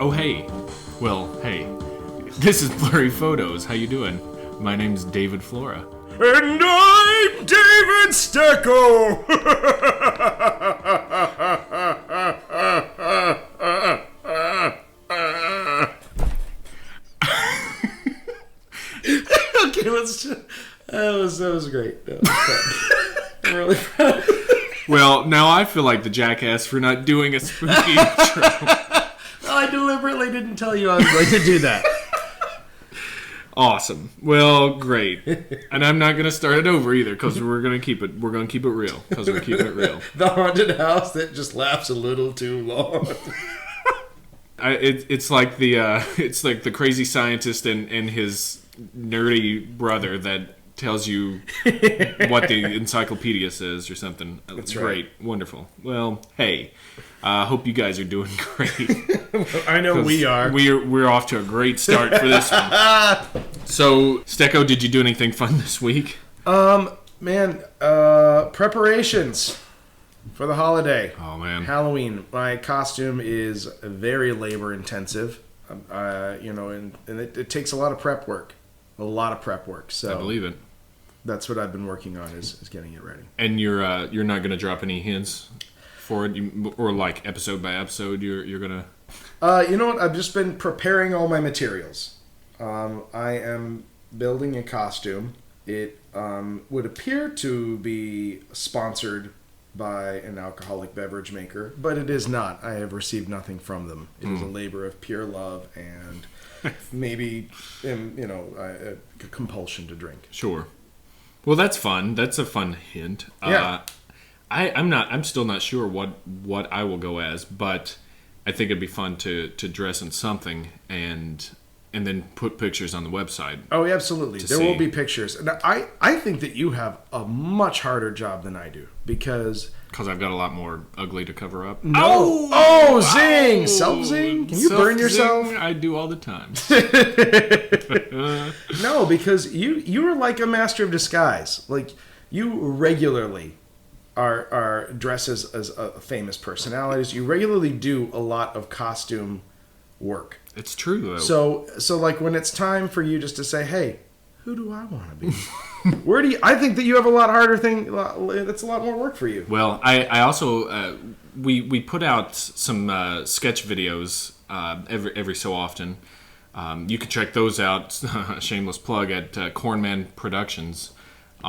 Oh, hey. Well, hey. This is Blurry Photos. How you doing? My name's David Flora. And I'm David Stecco! Okay, let's just... That was great. That was fun. I'm really proud. Well, now I feel like the jackass for not doing a spooky intro. I deliberately didn't tell you I was going to do that. Awesome. Well, great. And I'm not going to start it over either because we're going to keep it real because we're keeping it real. The haunted house that just laughs a little too long. It's like the crazy scientist and his nerdy brother that tells you what the encyclopedia says or something. That's great. Right. Wonderful. Well, hey, hope you guys are doing great. I know we are. We're off to a great start for this one. So, Stecco, did you do anything fun this week? Preparations for the holiday. Oh, man. Halloween. My costume is very labor intensive. And it takes a lot of prep work. So I believe it. That's what I've been working on is getting it ready. And you're not going to drop any hints for it, or like episode by episode. You're gonna. You know what? I've just been preparing all my materials. I am building a costume. It would appear to be sponsored by an alcoholic beverage maker, but it is not. I have received nothing from them. It is a labor of pure love and maybe, a compulsion to drink. Sure. Well, that's fun. That's a fun hint. Yeah. I'm still not sure what I will go as, but I think it'd be fun to dress in something and then put pictures on the website. Oh, absolutely. There will be pictures. And I think that you have a much harder job than I do because I've got a lot more ugly to cover up. No. Oh, zing! Self-zing? Can you burn yourself? I do all the time. No, because you are like a master of disguise. Like, you regularly are dressed as famous personalities. You regularly do a lot of costume work. It's true, though. So like when it's time for you just to say, hey, who do I want to be? I think that you have a lot harder thing. That's a lot more work for you. Well, I also we put out some sketch videos every so often. You can check those out. Shameless plug at Cornman Productions.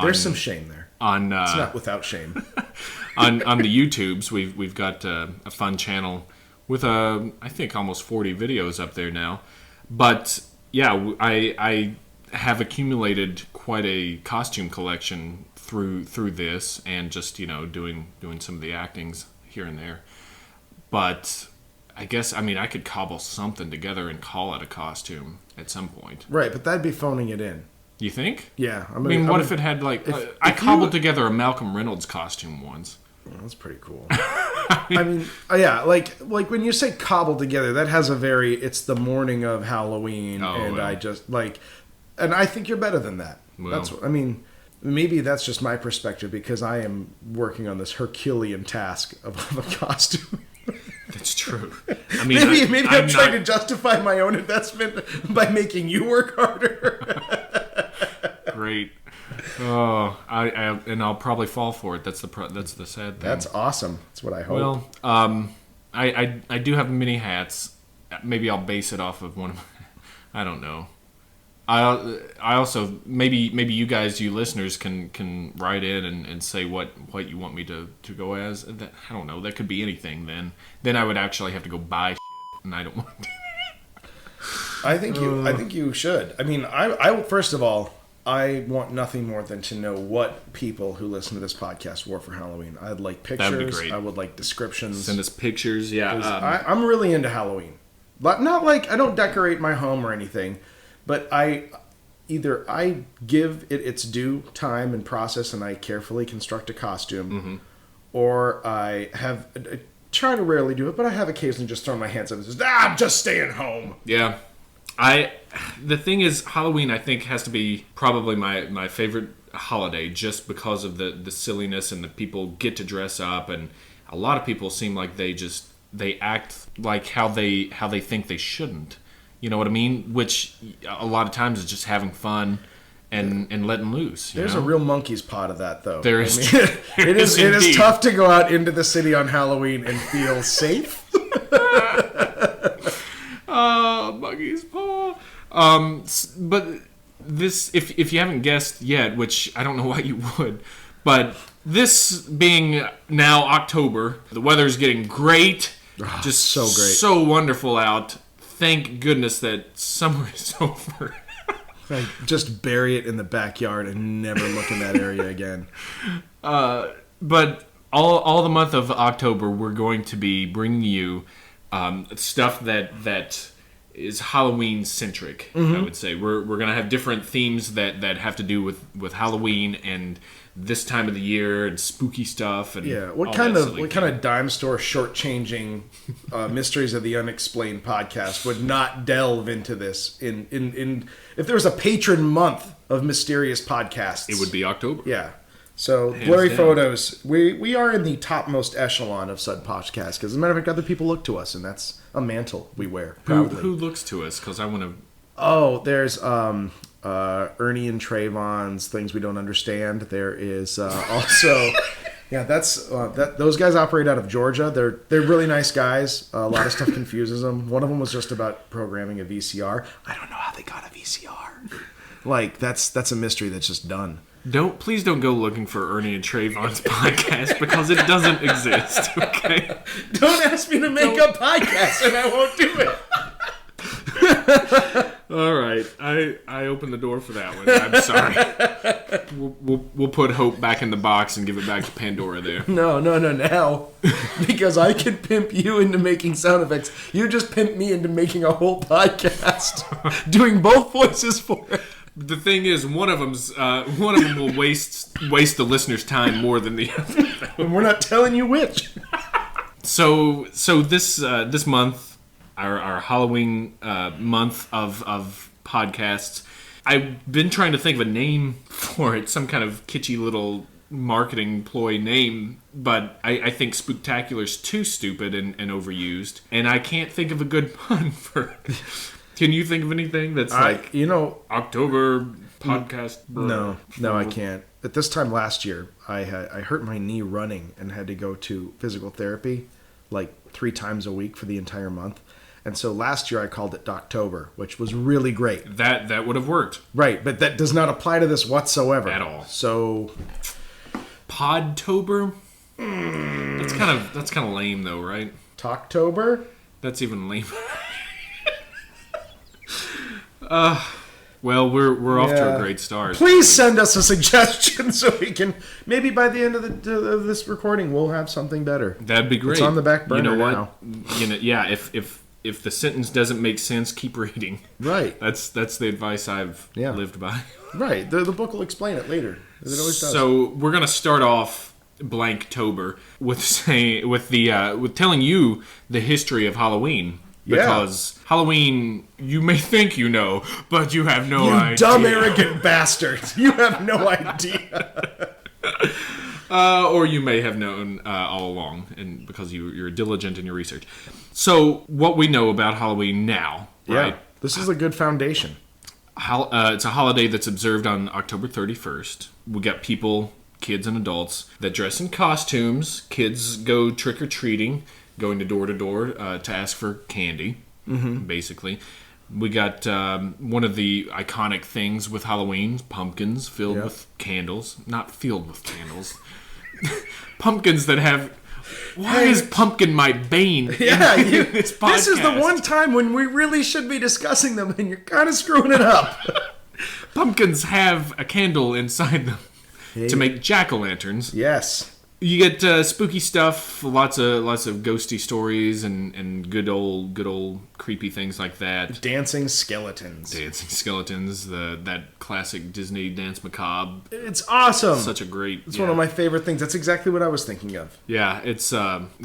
There's some shame there. It's not without shame. on the YouTubes, we've got a fun channel with I think almost 40 videos up there now. But yeah, I have accumulated quite a costume collection through this and just doing some of the actings here and there. But I guess I could cobble something together and call it a costume at some point. Right, but that'd be phoning it in. You think? Yeah. What if it had I cobbled together a Malcolm Reynolds costume once. Well, that's pretty cool. Yeah, like when you say cobbled together, that has it's the morning of Halloween, I just and I think you're better than that. Well. Maybe that's just my perspective because I am working on this Herculean task of a costume. That's true. Maybe I'm trying to justify my own investment by making you work harder. Great. Oh, I'll probably fall for it. That's the sad thing. That's awesome. That's what I hope. Well, I do have many hats. Maybe I'll base it off of one of my, I don't know. I also maybe you guys, you listeners, can write in and say what you want me to go as. I don't know. That could be anything. Then I would actually have to go buy shit, and I don't want to. I think you should. I first of all, I want nothing more than to know what people who listen to this podcast wore for Halloween. I'd like pictures. That'd be great. I would like descriptions. Send us pictures. Yeah. I'm really into Halloween. But not like I don't decorate my home or anything, but I give it its due time and process and I carefully construct a costume, or I try to rarely do it, but I have occasionally just thrown my hands up and says, I'm just staying home. Yeah. The thing is, Halloween, I think, has to be probably my favorite holiday just because of the silliness and the people get to dress up, and a lot of people seem like they just they act like how they think they shouldn't. You know what I mean? Which a lot of times is just having fun and letting loose. There's a real monkey's paw of that, though. There is. It is tough to go out into the city on Halloween and feel safe. Monkey's paw. But this, if you haven't guessed yet, which I don't know why you would, but this being now October, the weather's getting great. Just so great. So wonderful out. Thank goodness that summer is over. Just bury it in the backyard and never look in that area again. But all the month of October, we're going to be bringing you stuff that is Halloween centric. I would say we're gonna have different themes that have to do with Halloween and this time of the year and spooky stuff. And what kind of dime store shortchanging mysteries of the unexplained podcast would not delve into this? In if there was a patron month of mysterious podcasts, it would be October. Yeah. So, Blurry Photos, we are in the topmost echelon of Sud podcasts because, as a matter of fact, other people look to us, and that's a mantle we wear proudly. Who looks to us? Because I want to. Oh, there's Ernie and Trayvon's Things We Don't Understand. There is also, those guys operate out of Georgia. They're really nice guys. A lot of stuff confuses them. One of them was just about programming a VCR. I don't know how they got a VCR. Like that's a mystery that's just done. Please don't go looking for Ernie and Trayvon's podcast because it doesn't exist. Okay. Don't ask me to make a podcast and I won't do it. All right, I opened the door for that one. I'm sorry. We'll put Hope back in the box and give it back to Pandora there. No, now. Because I can pimp you into making sound effects. You just pimp me into making a whole podcast, doing both voices for it. The thing is, one of them will waste the listener's time more than the other. And we're not telling you which. So this month, our Halloween month of podcasts, I've been trying to think of a name for it, some kind of kitschy little marketing ploy name, but I think spooktacular's too stupid and overused, and I can't think of a good pun for it. Can you think of anything that's October podcast? No, I can't. At this time last year, I hurt my knee running and had to go to physical therapy like 3 times a week for the entire month. And so last year I called it Doctober, which was really great. That would have worked. Right, but that does not apply to this whatsoever. At all. So Podtober? That's kind of lame though, right? Talktober? That's even lamer. Well, we're off to a great start. Please send us a suggestion so we can maybe by the end of this recording we'll have something better. That'd be great. It's on the back burner. You know what? Now. If the sentence doesn't make sense, keep reading. Right. That's the advice I've lived by. Right. The book will explain it later. As it always does. So we're gonna start off Blanktober with telling you the history of Halloween. Because Halloween, you may think you know, but you have no idea. You dumb, arrogant bastards. You have no idea. Or you may have known all along, and because you're diligent in your research. So, what we know about Halloween now, right? This is a good foundation. It's a holiday that's observed on October 31st. We got people, kids and adults, that dress in costumes. Kids go trick-or-treating, going to door to ask for candy, basically. We got one of the iconic things with Halloween, pumpkins filled with candles. Not filled with candles. Pumpkins that have... Why is pumpkin my bane? Yeah, this podcast? This is the one time when we really should be discussing them, and you're kind of screwing it up. Pumpkins have a candle inside them to make jack-o'-lanterns. Yes. You get spooky stuff, lots of ghosty stories, and good old creepy things like that. Dancing skeletons. That classic Disney dance macabre. It's awesome. Such a great. It's one of my favorite things. That's exactly what I was thinking of. Yeah, it's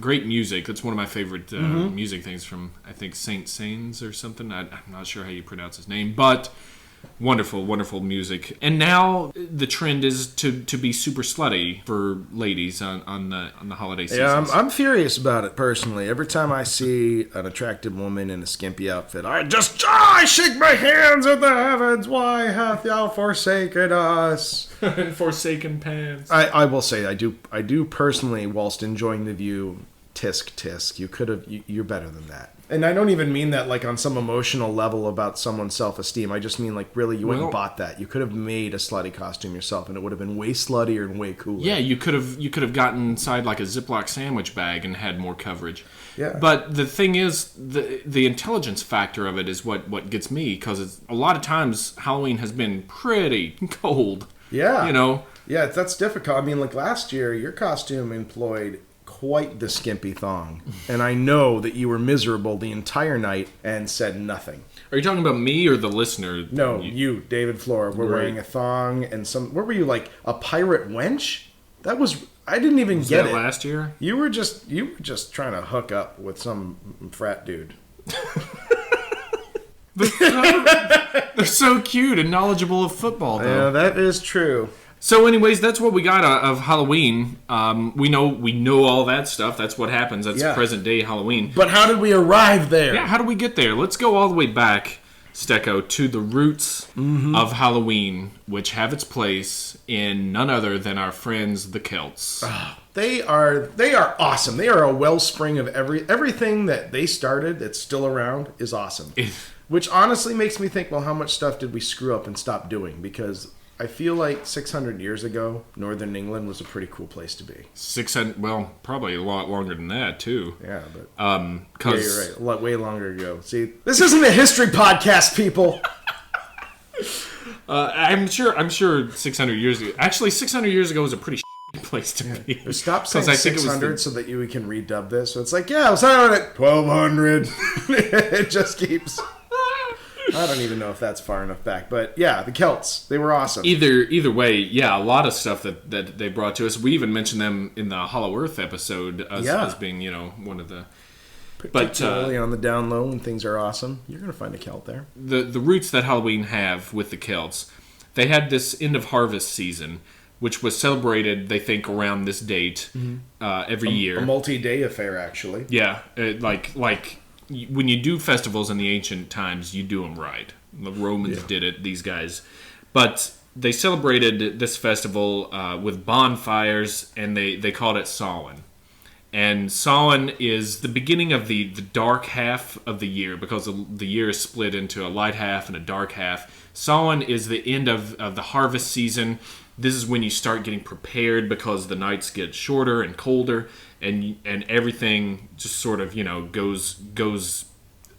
great music. That's one of my favorite music things from I think Saint Sains or something. I'm not sure how you pronounce his name, but Wonderful, wonderful music. And now the trend is to be super slutty for ladies on the holiday season. Yeah, I'm furious about it personally. Every time I see an attractive woman in a skimpy outfit, I shake my hands at the heavens. Why hath thou forsaken us? Forsaken pants. I will say I do personally, whilst enjoying the view, tisk. You're better than that. And I don't even mean that like on some emotional level about someone's self-esteem. I just mean like really you went and bought that. You could have made a slutty costume yourself and it would have been way sluttier and way cooler. Yeah, you could have gotten inside like a Ziploc sandwich bag and had more coverage. Yeah. But the thing is, the intelligence factor of it is what gets me, because a lot of times Halloween has been pretty cold. Yeah. You know? Yeah, that's difficult. I mean, like last year, your costume employed quite the skimpy thong. And I know that you were miserable the entire night and said nothing. Are you talking about me or the listener? No, you David Flora, were wearing a thong and what were you, like a pirate wench? That was, I didn't even get it. Last year? You were just trying to hook up with some frat dude. They're so cute and knowledgeable of football, though. Yeah, that is true. So, anyways, that's what we got of Halloween. We know all that stuff. That's what happens. That's present day Halloween. But how did we arrive there? Yeah, how did we get there? Let's go all the way back, Stecco, to the roots of Halloween, which have its place in none other than our friends, the Celts. They are awesome. They are a wellspring of everything that they started that's still around is awesome. Which honestly makes me think, well, how much stuff did we screw up and stop doing? Because I feel like 600 years ago, Northern England was a pretty cool place to be. 600, well, probably a lot longer than that, too. Yeah, but yeah, you're right. A lot way longer ago. See, this isn't a history podcast, people. I'm sure 600 years ago. Actually, 600 years ago was a pretty place to be. Stop saying 600 so that we can redub this. So it's like, yeah, it was at 1200. It just keeps. I don't even know if that's far enough back, but yeah, the Celts, they were awesome. Either way, yeah, a lot of stuff that they brought to us. We even mentioned them in the Hollow Earth episode as being, one of the. Particularly on the down low when things are awesome, you're going to find a Celt there. The roots that Halloween have with the Celts, they had this end of harvest season, which was celebrated, they think, around this date every year. A multi-day affair, actually. Yeah, like when you do festivals in the ancient times, you do them right. The Romans did it, these guys. But they celebrated this festival with bonfires, and they called it Samhain. And Samhain is the beginning of the dark half of the year, because the year is split into a light half and a dark half. Samhain is the end of the harvest season. This is when you start getting prepared, because the nights get shorter and colder, and everything just sort of goes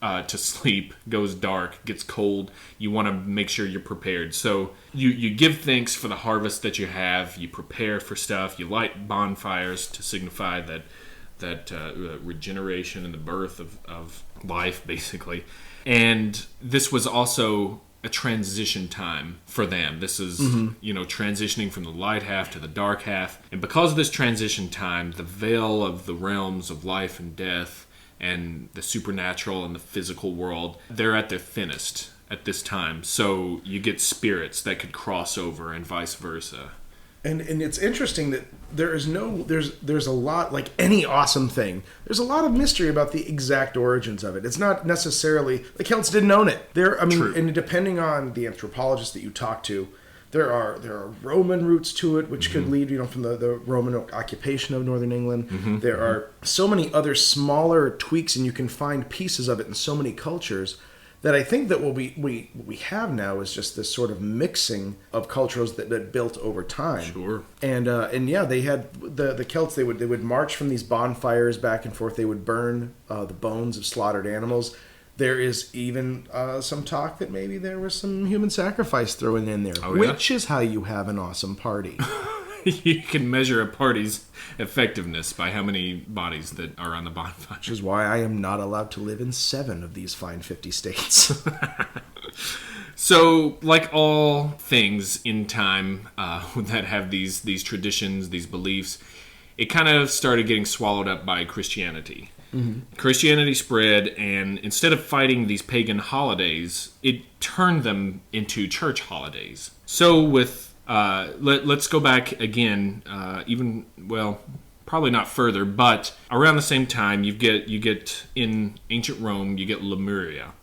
to sleep, goes dark, gets cold. You want to make sure you're prepared. So you give thanks for the harvest that you have. You prepare for stuff. You light bonfires to signify that regeneration and the birth of life, basically. And this was also a transition time for them. This is, transitioning from the light half to the dark half. And because of this transition time, the veil of the realms of life and death and the supernatural and the physical world, they're at their thinnest at this time. So you get spirits that could cross over and vice versa. And it's interesting that there's a lot, like any awesome thing, there's a lot of mystery about the exact origins of it. It's not necessarily, the Celts didn't own it. True. And depending on the anthropologist that you talk to, there are Roman roots to it, which could lead, from the Roman occupation of Northern England. There are so many other smaller tweaks, and you can find pieces of it in so many cultures, that I think that what we have now is just this sort of mixing of cultures that built over time. Sure. And yeah, they had the Celts. They would march from these bonfires back and forth. They would burn the bones of slaughtered animals. There is even some talk that maybe there was some human sacrifice thrown in there, which is how you have an awesome party. You can measure a party's effectiveness by how many bodies that are on the bonfire. Which is why I am not allowed to live in 7 of these fine 50 states. So, like all things in time that have these traditions, these beliefs, it kind of started getting swallowed up by Christianity. Christianity spread, and instead of fighting these pagan holidays, it turned them into church holidays. So with let's go back again, probably not further, but around the same time, you get in ancient Rome, you get Lemuria,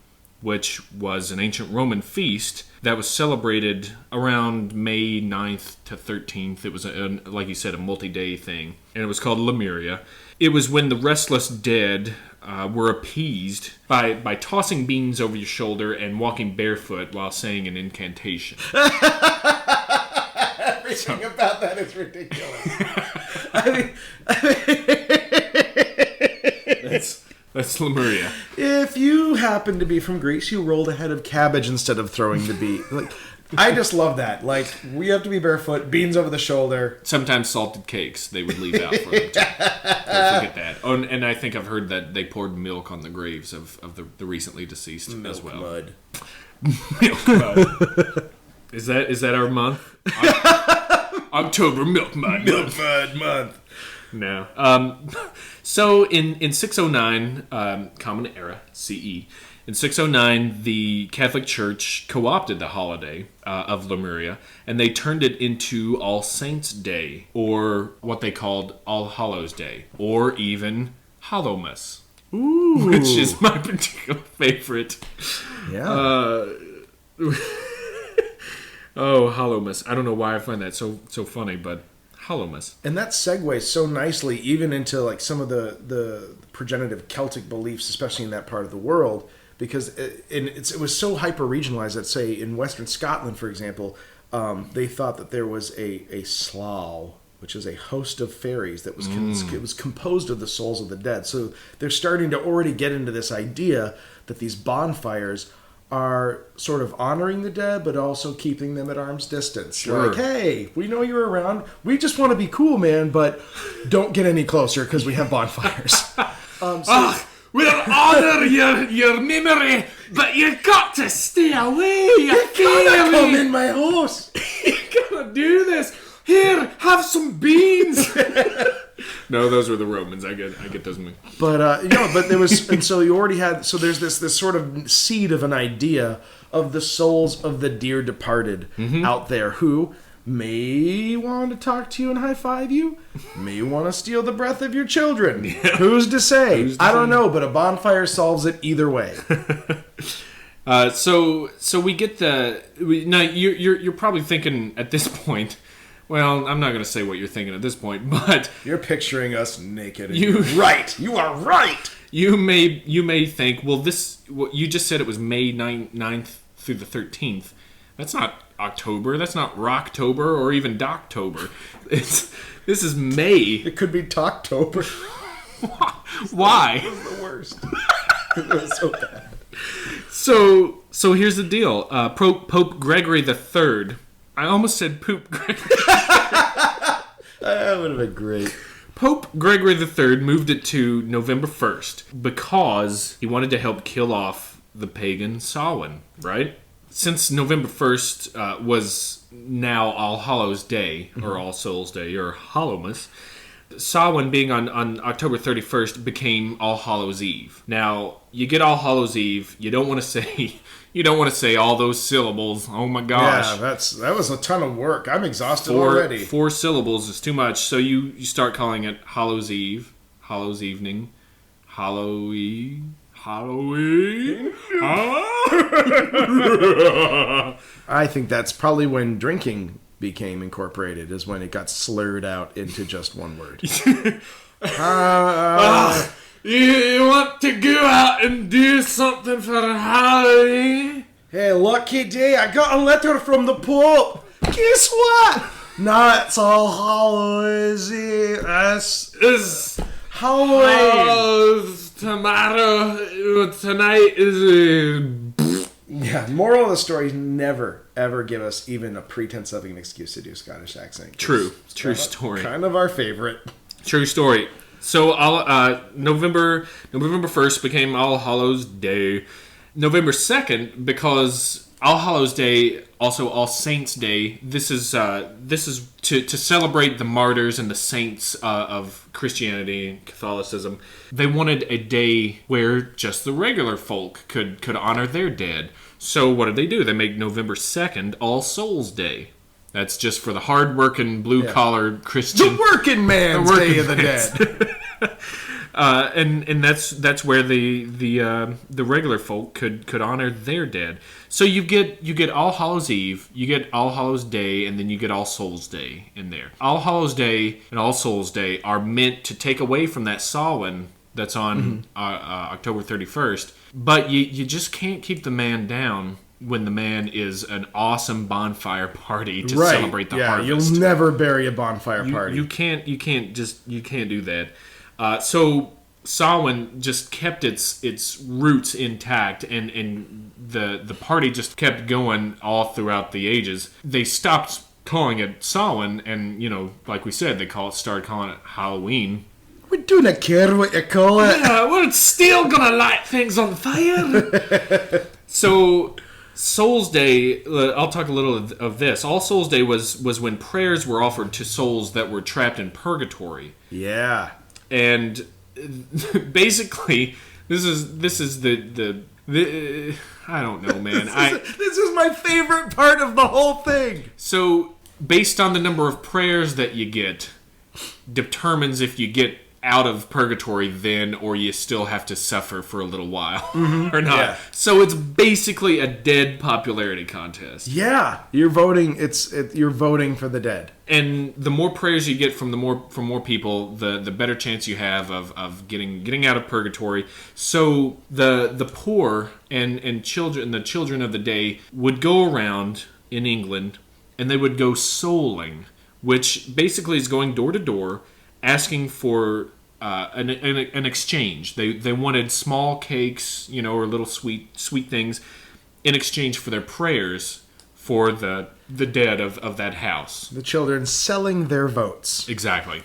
which was an ancient Roman feast that was celebrated around May 9th to 13th. It was, like you said, a multi-day thing, and it was called Lemuria. It was when the restless dead were appeased by tossing beans over your shoulder and walking barefoot while saying an incantation. Everything about that is ridiculous. That's Lemuria. If you happen to be from Greece, you rolled a head of cabbage instead of throwing the bean. I just love that. We have to be barefoot, beans over the shoulder. Sometimes salted cakes they would leave out for them. Don't forget that. Oh, and I think I've heard that they poured milk on the graves of the recently deceased as well. Mud. Milk mud. Is that our month? October Milk Mud. Milk Mud month. No. So in 609, Common Era, CE, in 609, the Catholic Church co-opted the holiday of Lemuria, and they turned it into All Saints' Day, or what they called All Hallows' Day, or even Hallowmas. Ooh. Which is my particular favorite. Yeah. Oh, Hallowmas. I don't know why I find that so funny, but Hallowmas. And that segues so nicely even into some of the progenitive Celtic beliefs, especially in that part of the world, because it was so hyper-regionalized that, say, in Western Scotland, for example, they thought that there was a slough, which is a host of fairies that was it was composed of the souls of the dead. So they're starting to already get into this idea that these bonfires are sort of honoring the dead, but also keeping them at arm's distance. Sure. Hey, we know you're around. We just want to be cool, man, but don't get any closer because we have bonfires. We'll honor your memory, but you got to stay away. You gotta come in my house. You gotta do this. Here, have some beans. No, those were the Romans. I get those. But but there was, and so you already had. So there's this sort of seed of an idea of the souls of the dear departed out there who may want to talk to you and high five you, may want to steal the breath of your children. Yeah. Who's to say? I don't know, but a bonfire solves it either way. So we get now you're probably thinking at this point. Well, I'm not going to say what you're thinking at this point, but you're picturing us naked. And you're right. You are right. You may think, well, you just said it was May 9th through the 13th. That's not October. That's not Rocktober or even Doctober. This is May. It could be Talktober. Why? It was the worst. It was so bad. So here's the deal. Pope Gregory III. I almost said Poop Gregory. That would have been great. Pope Gregory III moved it to November 1st because he wanted to help kill off the pagan Samhain, right? Since November 1st was now All Hallows Day, or All Souls Day, or Hallowmas, Samhain being on October 31st became All Hallows Eve. Now, you get All Hallows Eve, you don't want to say all those syllables. Oh my gosh. Yeah, that was a ton of work. I'm exhausted already. 4 syllables is too much, so you start calling it Hallows Eve, Hallows Evening, Halloween. I think that's probably when drinking became incorporated, is when it got slurred out into just one word. You want to go out and do something for Halloween? Hey, lucky day, I got a letter from the Pope. Guess what? Nah, it's All Hallows Eve. It's Halloween. Tonight is Yeah, moral of the story is never, ever give us even a pretense of an excuse to do a Scottish accent. True story. Kind of our favorite. True story. So November 1st became All Hallows Day. November 2nd, because All Hallows Day, also All Saints Day. This is to celebrate the martyrs and the saints of Christianity and Catholicism. They wanted a day where just the regular folk could honor their dead. So what did they do? They make November 2nd All Souls Day. That's just for the hard-working, blue-collar Christian... The working man's Day of the Dead. And that's where the regular folk could honor their dead. So you get All Hallows Eve, you get All Hallows Day, and then you get All Souls Day in there. All Hallows Day and All Souls Day are meant to take away from that Samhain that's on October 31st, but you just can't keep the man down when the man is an awesome bonfire party to celebrate the harvest. You'll never bury a bonfire party. You can't do that. So Samhain just kept its roots intact, and the party just kept going all throughout the ages. They stopped calling it Samhain, and like we said, started calling it Halloween. We don't care what you call it. Yeah, we're still gonna light things on fire. So Souls Day, I'll talk a little of this. All Souls Day was when prayers were offered to souls that were trapped in purgatory. Yeah. And basically, this is the I don't know, man. This is my favorite part of the whole thing. So, based on the number of prayers that you get, determines if you get out of purgatory then, or you still have to suffer for a little while or not. Yeah. So it's basically a dead popularity contest. Yeah, you're voting. You're voting for the dead. And the more prayers you get from more people, the better chance you have of getting out of purgatory. So the poor and children, the children of the day, would go around in England and they would go souling, which basically is going door to door, asking for an exchange. They wanted small cakes, or little sweet things, in exchange for their prayers for the dead of that house. The children selling their votes. Exactly.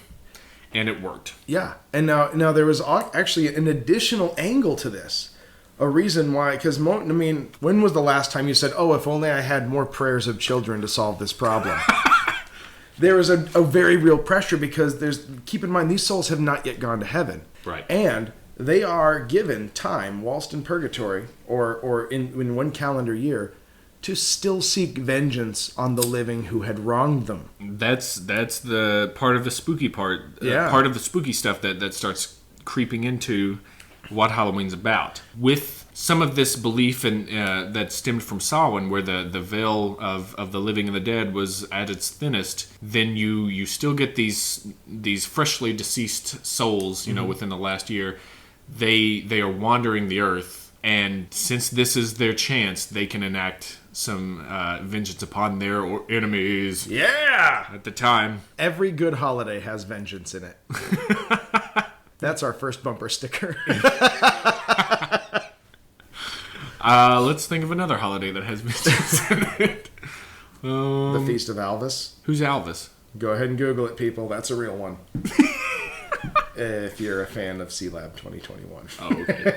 And it worked. Yeah. And now there was actually an additional angle to this. A reason why, because, when was the last time you said, oh, if only I had more prayers of children to solve this problem? There is a very real pressure because keep in mind, these souls have not yet gone to heaven. Right. And they are given time, whilst in purgatory, or in one calendar year, to still seek vengeance on the living who had wronged them. That's the part of the spooky part. Part of the spooky stuff that starts creeping into what Halloween's about. With some of this belief that stemmed from Samhain, where the veil of the living and the dead was at its thinnest, then you still get these freshly deceased souls, within the last year. They are wandering the earth, and since this is their chance, they can enact some vengeance upon their enemies. Yeah! At the time. Every good holiday has vengeance in it. That's our first bumper sticker. Let's think of another holiday that has vengeance in it. The Feast of Alvis. Who's Alvis? Go ahead and Google it, people. That's a real one. If you're a fan of C-Lab 2021. Oh, okay.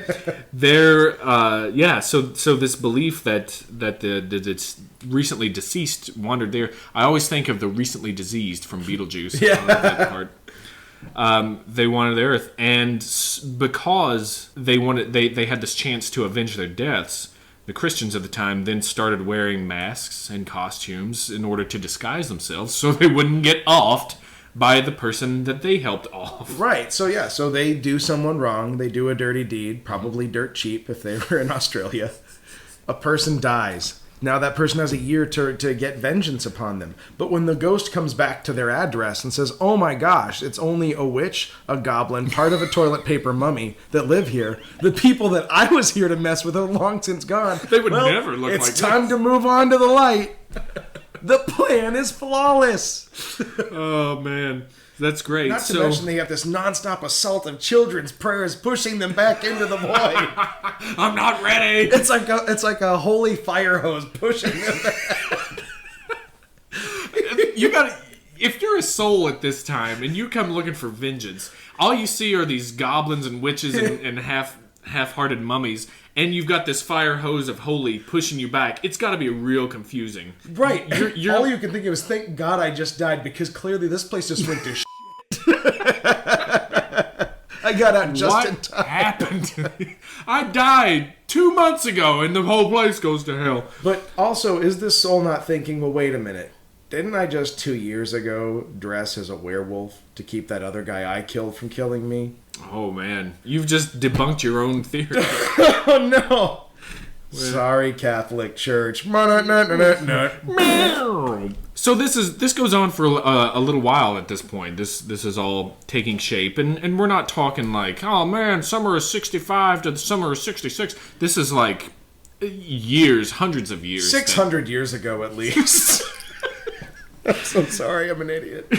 So this belief that the recently deceased wandered there. I always think of the recently diseased from Beetlejuice. Yeah. I love that part. They wanted the earth, and because they had this chance to avenge their deaths, the Christians of the time then started wearing masks and costumes in order to disguise themselves so they wouldn't get offed by the person that they helped off. Right. So they do someone wrong. They do a dirty deed, probably dirt cheap if they were in Australia. A person dies. Now that person has a year to get vengeance upon them. But when the ghost comes back to their address and says, oh my gosh, it's only a witch, a goblin, part of a toilet paper mummy that live here, the people that I was here to mess with are long since gone. They would never look like this. It's time to move on to the light. The plan is flawless. Oh, man. That's great. Not to mention they have this nonstop assault of children's prayers pushing them back into the void. I'm not ready. It's like a holy fire hose pushing them back. If you're a soul at this time and you come looking for vengeance, all you see are these goblins and witches and half half-hearted mummies, and you've got this fire hose of holy pushing you back. It's got to be real confusing. Right. All you can think of is, thank God I just died, because clearly this place just went to shit. I got out just in time. What happened to me? I died 2 months ago, and the whole place goes to hell. But also, is this soul not thinking, well, wait a minute. Didn't I just 2 years ago dress as a werewolf to keep that other guy I killed from killing me? Oh, man. You've just debunked your own theory. Oh, no. Sorry, Catholic Church. So this goes on for a little while at this point. This is all taking shape, and we're not talking like, oh man, summer of '65 to the summer of '66. This is like years, hundreds of years. 600 years ago, at least. I'm so sorry, I'm an idiot.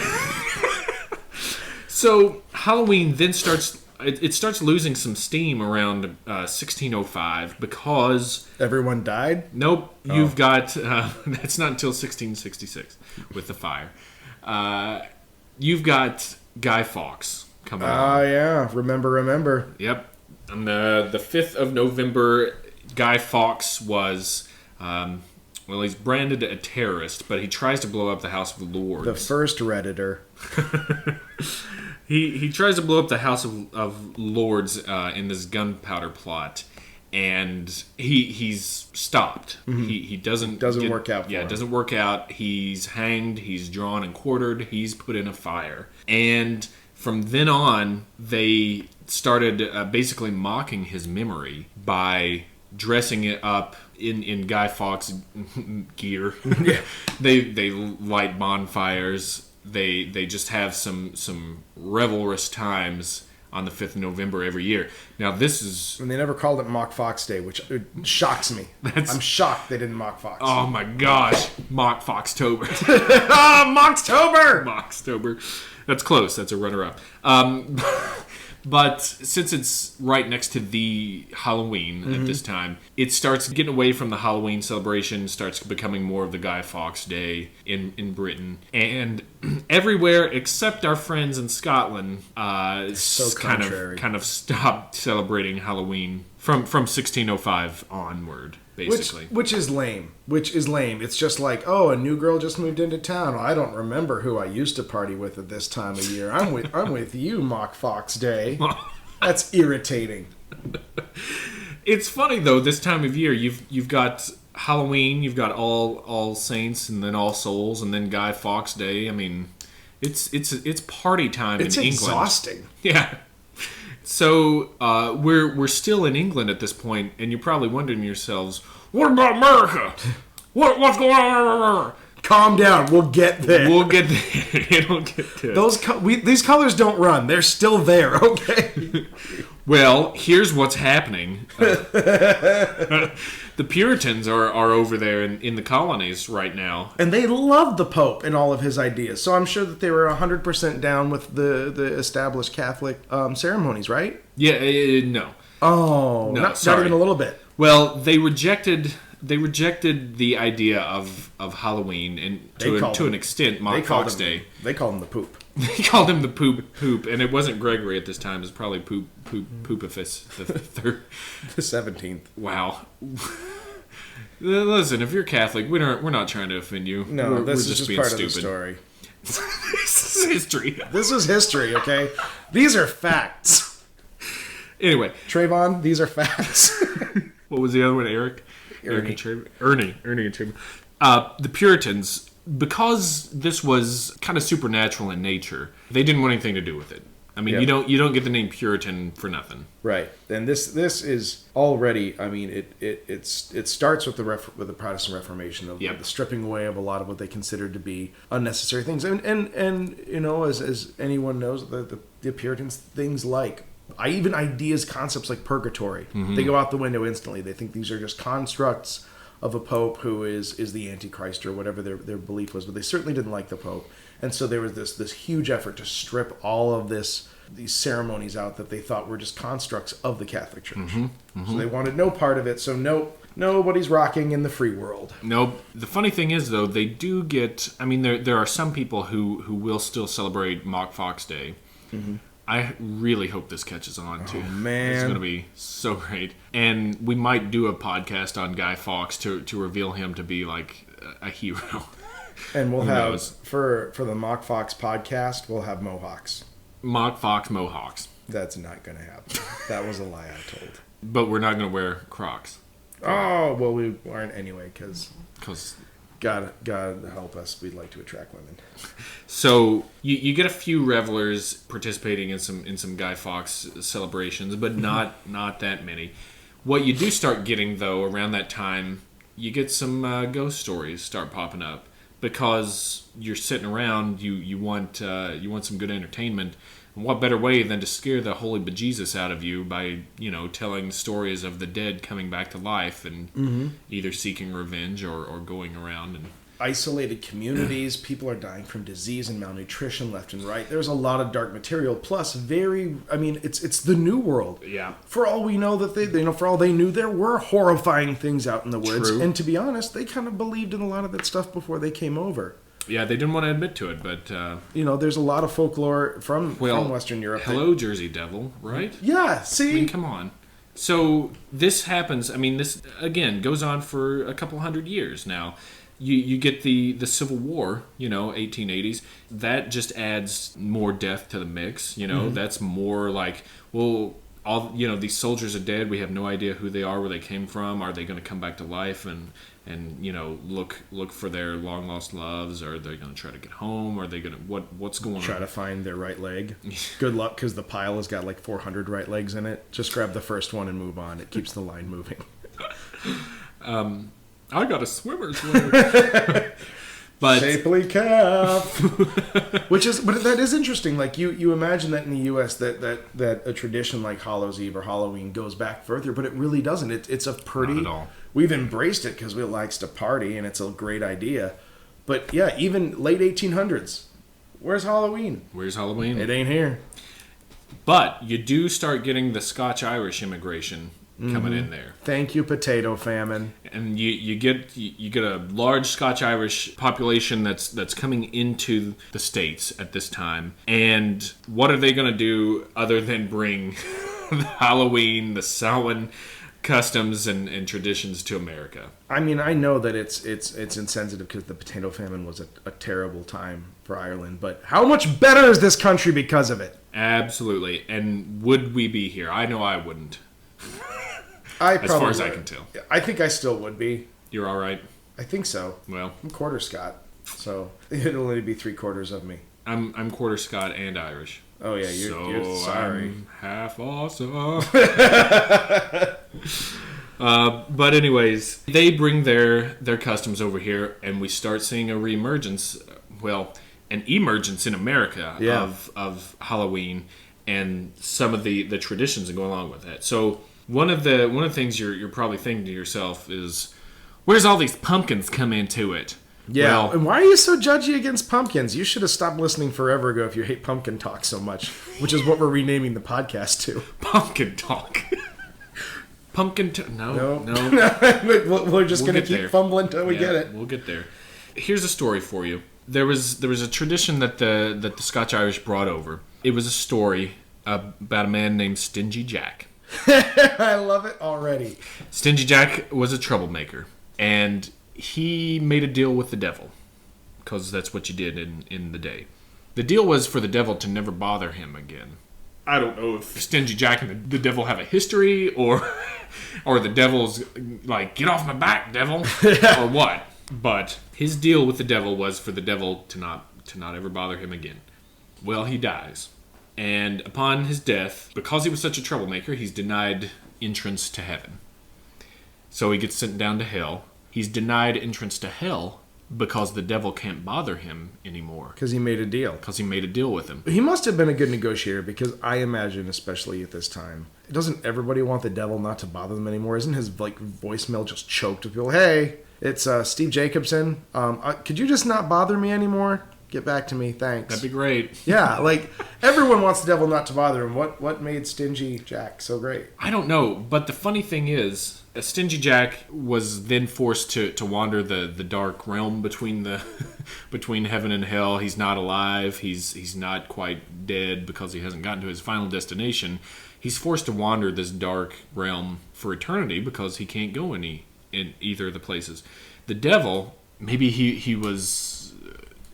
So Halloween then starts. It starts losing some steam around 1605 because... Everyone died? Nope. Oh. You've got... that's not until 1666 with the fire. You've got Guy Fawkes coming along. Oh, yeah. Remember. Yep. On the 5th of November, Guy Fawkes was... well, he's branded a terrorist, but he tries to blow up the House of Lords. The first Redditor. He tries to blow up the House of Lords in this gunpowder plot, and he's stopped. Mm-hmm. He doesn't work out. It doesn't work out. He's hanged. He's drawn and quartered. He's put in a fire, and from then on, they started basically mocking his memory by dressing it up in Guy Fawkes gear. Yeah. They light bonfires. They just have some revelrous times on the 5th of November every year. Now this is... And they never called it Mock Fox Day, which shocks me. I'm shocked they didn't mock Fox. Oh my gosh. Mock Foxtober. Mockstober! Mockstober. That's close. That's a runner-up. But since it's right next to the Halloween at this time, it starts getting away from the Halloween celebration, starts becoming more of the Guy Fawkes Day in Britain. And everywhere except our friends in Scotland kind of stopped celebrating Halloween from 1605 onward. Basically. Which is lame. It's just like, oh, a new girl just moved into town. I don't remember who I used to party with at this time of year. I'm with you, Mock Fox Day. That's irritating. It's funny though. This time of year, you've got Halloween, you've got All Saints, and then All Souls, and then Guy Fawkes Day. I mean, it's party time in England. It's exhausting. Yeah. So we're still in England at this point, and you're probably wondering to yourselves, "What about America? What's going on?" Calm down. We'll get there. We'll get there. It'll get there. These colors don't run. They're still there. Okay. Well, here's what's happening. The Puritans are over there in the colonies right now. And they loved the Pope and all of his ideas. So I'm sure that they were 100% down with the established Catholic ceremonies, right? Yeah, no. Oh, no, not even a little bit. Well, they rejected the idea of Halloween and to an extent Mock Fox Day. They called him the Poop. They called him the poop, and it wasn't Gregory at this time. It's probably Poopifus the third, the 17th. Wow. Listen, if you're Catholic, we're not trying to offend you. No, this is just being part stupid. Of the story. This is history. This is history. Okay, these are facts. Anyway, Trayvon, these are facts. What was the other one? Ernie and Trayvon. The Puritans, because this was kind of supernatural in nature, they didn't want anything to do with it. I mean, yep. you don't get the name Puritan for nothing. Right. And this is already, I mean, it starts with the Protestant Reformation, of the stripping away of a lot of what they considered to be unnecessary things. And you know, as anyone knows, the Puritans, things like even ideas, concepts like purgatory, they go out the window instantly. They think these are just constructs of a pope who is the Antichrist or whatever their belief was, but they certainly didn't like the Pope. And so there was this huge effort to strip all of these ceremonies out that they thought were just constructs of the Catholic Church. So they wanted no part of it. So nobody's rocking in the free world. Nope. The funny thing is, though, they do get... I mean, there are some people who will still celebrate Mock Fox Day. I really hope this catches on, too. Oh, man. It's going to be so great. And we might do a podcast on Guy Fawkes to reveal him to be, like, a hero. And we'll have, for the Mock Fox podcast, we'll have mohawks. Mock Fox Mohawks. That's not going to happen. That was a lie I told. But we're not going to wear Crocs. Oh, well, we aren't anyway, because God help us, we'd like to attract women. So you get a few revelers participating in some Guy Fawkes celebrations, but not that many. What you do start getting, though, around that time, you get some ghost stories start popping up, because you're sitting around, you want some good entertainment. And what better way than to scare the holy bejesus out of you by, telling stories of the dead coming back to life and either seeking revenge or going around and... Isolated communities, people are dying from disease and malnutrition left and right. There's a lot of dark material, plus it's the new world. Yeah. For all we know for all they knew, there were horrifying things out in the woods. True. And to be honest, they kind of believed in a lot of that stuff before they came over. Yeah, they didn't want to admit to it, but... there's a lot of folklore from Western Europe. Hello, Jersey Devil, right? Yeah, see? I mean, come on. So this happens, this, again, goes on for a couple hundred years now. You get the Civil War, 1880s. That just adds more death to the mix, That's more like, well... all these soldiers are dead. We have no idea who they are, where they came from. Are they going to come back to life and look for their long lost loves? Or are they going to try to get home? Are they going to what's going on? Try to find their right leg. Good luck, because the pile has got like 400 right legs in it. Just grab the first one and move on. It keeps the line moving. I got a swimmer's leg. But shapely calf. But that is interesting. Like you imagine that in the U.S. that a tradition like Hallows Eve or Halloween goes back further, but it really doesn't. It's a pretty. Not at all. We've embraced it because we likes to party and it's a great idea. But yeah, even late 1800s. Where's Halloween? Where's Halloween? It ain't here. But you do start getting the Scotch-Irish immigration coming in there. Thank you, potato famine. And you get a large Scotch-Irish population that's coming into the States at this time. And what are they going to do other than bring the Halloween, the Samhain customs and traditions to America? I mean, I know that it's insensitive because the potato famine was a terrible time for Ireland, but how much better is this country because of it? Absolutely. And would we be here? I know I wouldn't. As far as I can tell. I think I still would be. You're all right? I think so. Well, I'm quarter Scot, so it'll only be 3/4 of me. I'm quarter Scot and Irish. Oh yeah, you're sorry. I'm half awesome. But anyways, they bring their customs over here, and we start seeing a reemergence. Well, an emergence in America of Halloween and some of the traditions that go along with that. So one of the things you're probably thinking to yourself is, where's all these pumpkins come into it? Yeah, well, and why are you so judgy against pumpkins? You should have stopped listening forever ago if you hate pumpkin talk so much, which is what we're renaming the podcast to. Pumpkin talk. No. We're just going to keep fumbling until we get it. We'll get there. Here's a story for you. There was a tradition that the Scotch-Irish brought over. It was a story about a man named Stingy Jack. I love it already. Stingy Jack was a troublemaker, and he made a deal with the devil, because that's what you did in the day. The deal was for the devil to never bother him again. I don't know if Stingy Jack and the devil have a history, or the devil's like, get off my back, devil, or what. But his deal with the devil was for the devil to not ever bother him again. Well, he dies. And upon his death, because he was such a troublemaker, he's denied entrance to heaven. So he gets sent down to hell. He's denied entrance to hell because the devil can't bother him anymore. Because he made a deal. Because he made a deal with him. He must have been a good negotiator, because I imagine, especially at this time, doesn't everybody want the devil not to bother them anymore? Isn't his voicemail just choked with people? Hey, it's Steve Jacobson. Could you just not bother me anymore? Get back to me, thanks. That'd be great. Yeah, like, everyone wants the devil not to bother him. What made Stingy Jack so great? I don't know, but the funny thing is, Stingy Jack was then forced to wander the dark realm between the between heaven and hell. He's not alive. He's not quite dead because he hasn't gotten to his final destination. He's forced to wander this dark realm for eternity because he can't go in either of the places. The devil, maybe he was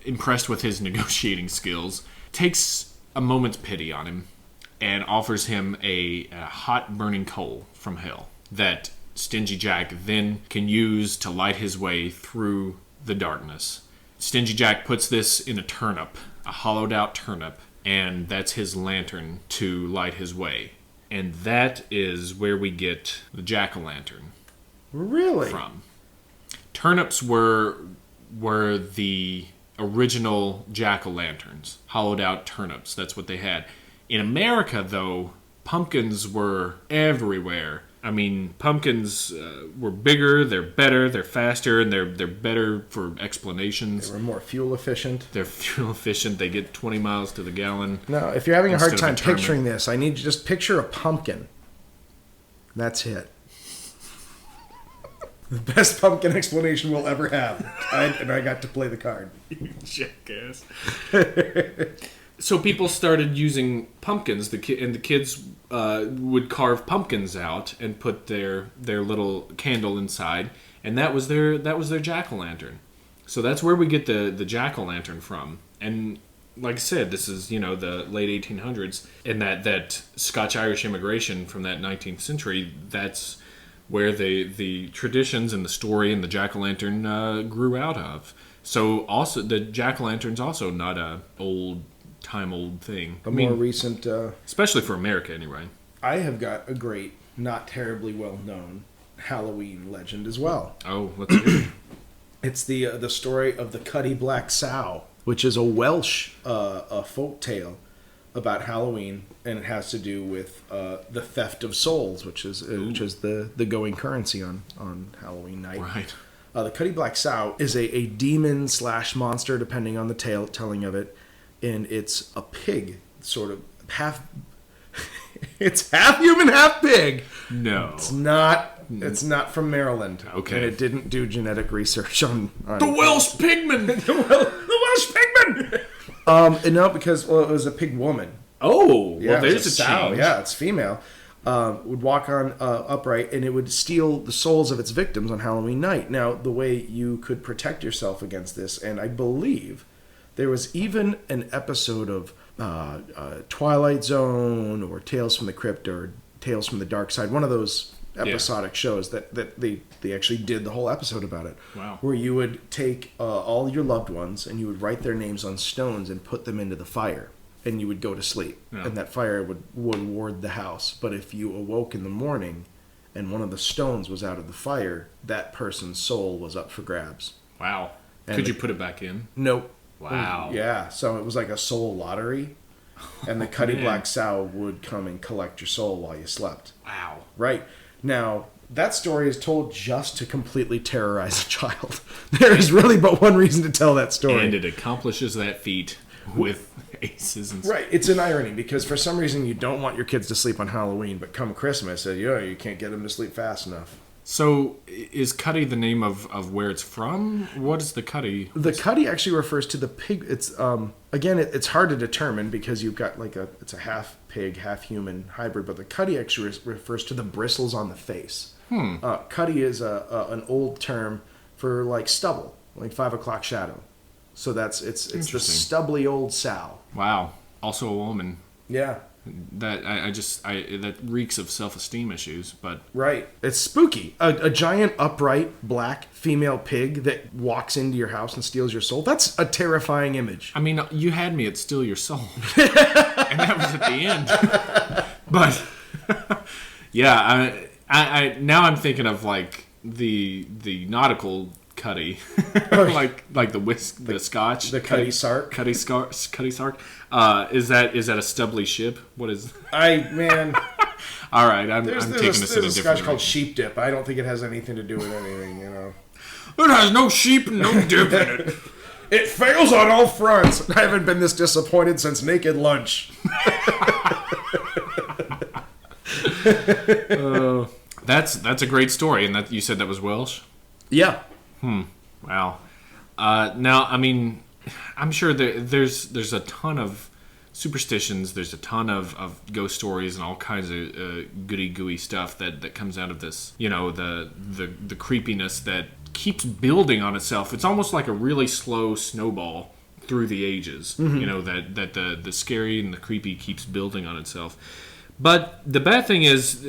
impressed with his negotiating skills, takes a moment's pity on him and offers him a hot burning coal from hell that Stingy Jack then can use to light his way through the darkness. Stingy Jack puts this in a turnip, a hollowed out turnip, and that's his lantern to light his way. And that is where we get the jack-o'-lantern. Really? From. Turnips were the original jack-o'-lanterns, hollowed out turnips. That's what they had. In America, though, pumpkins were everywhere. I mean, pumpkins were bigger, they're better, they're faster, and they're better for explanations. They were more fuel efficient. They're fuel efficient. They get 20 miles to the gallon. Now, if you're having a hard time picturing this, I need you to just picture a pumpkin. That's it. The best pumpkin explanation we'll ever have. And I got to play the card. You jackass. So people started using pumpkins. The kids would carve pumpkins out and put their little candle inside, and that was their jack-o'-lantern. So that's where we get the jack-o'-lantern from. And like I said, this is the late 1800s, and that Scotch-Irish immigration from that 19th century. That's where the traditions and the story and the jack-o'-lantern grew out of. So also the jack-o'-lantern's also not a old thing. More recent... especially for America, anyway. I have got a great, not terribly well-known Halloween legend as well. Oh, let's hear it. It's the story of the Cutty Black Sow, which is a Welsh folk tale about Halloween, and it has to do with the theft of souls, which is the going currency on Halloween night. Right. The Cutty Black Sow is a demon / monster, depending on the telling of it, and it's a pig, sort of half. It's half human, half pig. No, it's not. It's not from Maryland. Okay, and it didn't do genetic research on the Welsh pigman. the Welsh pigman. No, because it was a pig woman. Oh, yeah, well, there's a sow. change. Yeah, it's female. Would walk on upright, and it would steal the souls of its victims on Halloween night. Now, the way you could protect yourself against this, and I believe there was even an episode of Twilight Zone or Tales from the Crypt or Tales from the Dark Side, one of those episodic shows that they actually did the whole episode about it. Wow. Where you would take all your loved ones and you would write their names on stones and put them into the fire. And you would go to sleep. Yeah. And that fire would ward the house. But if you awoke in the morning and one of the stones was out of the fire, that person's soul was up for grabs. Wow. And could you put it back in? Nope. Wow. Yeah. So it was like a soul lottery. And the Cutty Black Sow would come and collect your soul while you slept. Wow. Right. Now, that story is told just to completely terrorize a child. There is really but one reason to tell that story. And it accomplishes that feat with aces and stuff. Right. It's an irony because for some reason you don't want your kids to sleep on Halloween, but come Christmas, you can't get them to sleep fast enough. So is Cutty the name of where it's from? What is the Cutty? The Cutty actually refers to the pig. It's again, it's hard to determine because you've got it's a half pig, half human hybrid, but the Cutty actually refers to the bristles on the face. Cutty is an old term for like stubble, like 5 o'clock shadow. So it's the stubbly old sow. Wow. Also a woman. Yeah. That that reeks of self-esteem issues, but right. It's spooky. A giant upright black female pig that walks into your house and steals your soul. That's a terrifying image. I mean, you had me at steal your soul, and that was at the end. But yeah, I now I'm thinking of like the nautical Cutty, like the Scotch, the Cutty Sark, Cutty Sark. Is that a stubbly ship? What is? Man. All right, I'm taking this in a different There's a Scotch called direction. Sheep Dip. I don't think it has anything to do with anything. It has no sheep and no dip in it. It fails on all fronts. I haven't been this disappointed since Naked Lunch. That's a great story, and that you said that was Welsh. Yeah. Wow. Now, I mean, I'm sure there's a ton of superstitions. There's a ton of ghost stories and all kinds of goody gooey stuff that comes out of this. You know, the creepiness that keeps building on itself. It's almost like a really slow snowball through the ages. You know, that the scary and the creepy keeps building on itself. But the bad thing is,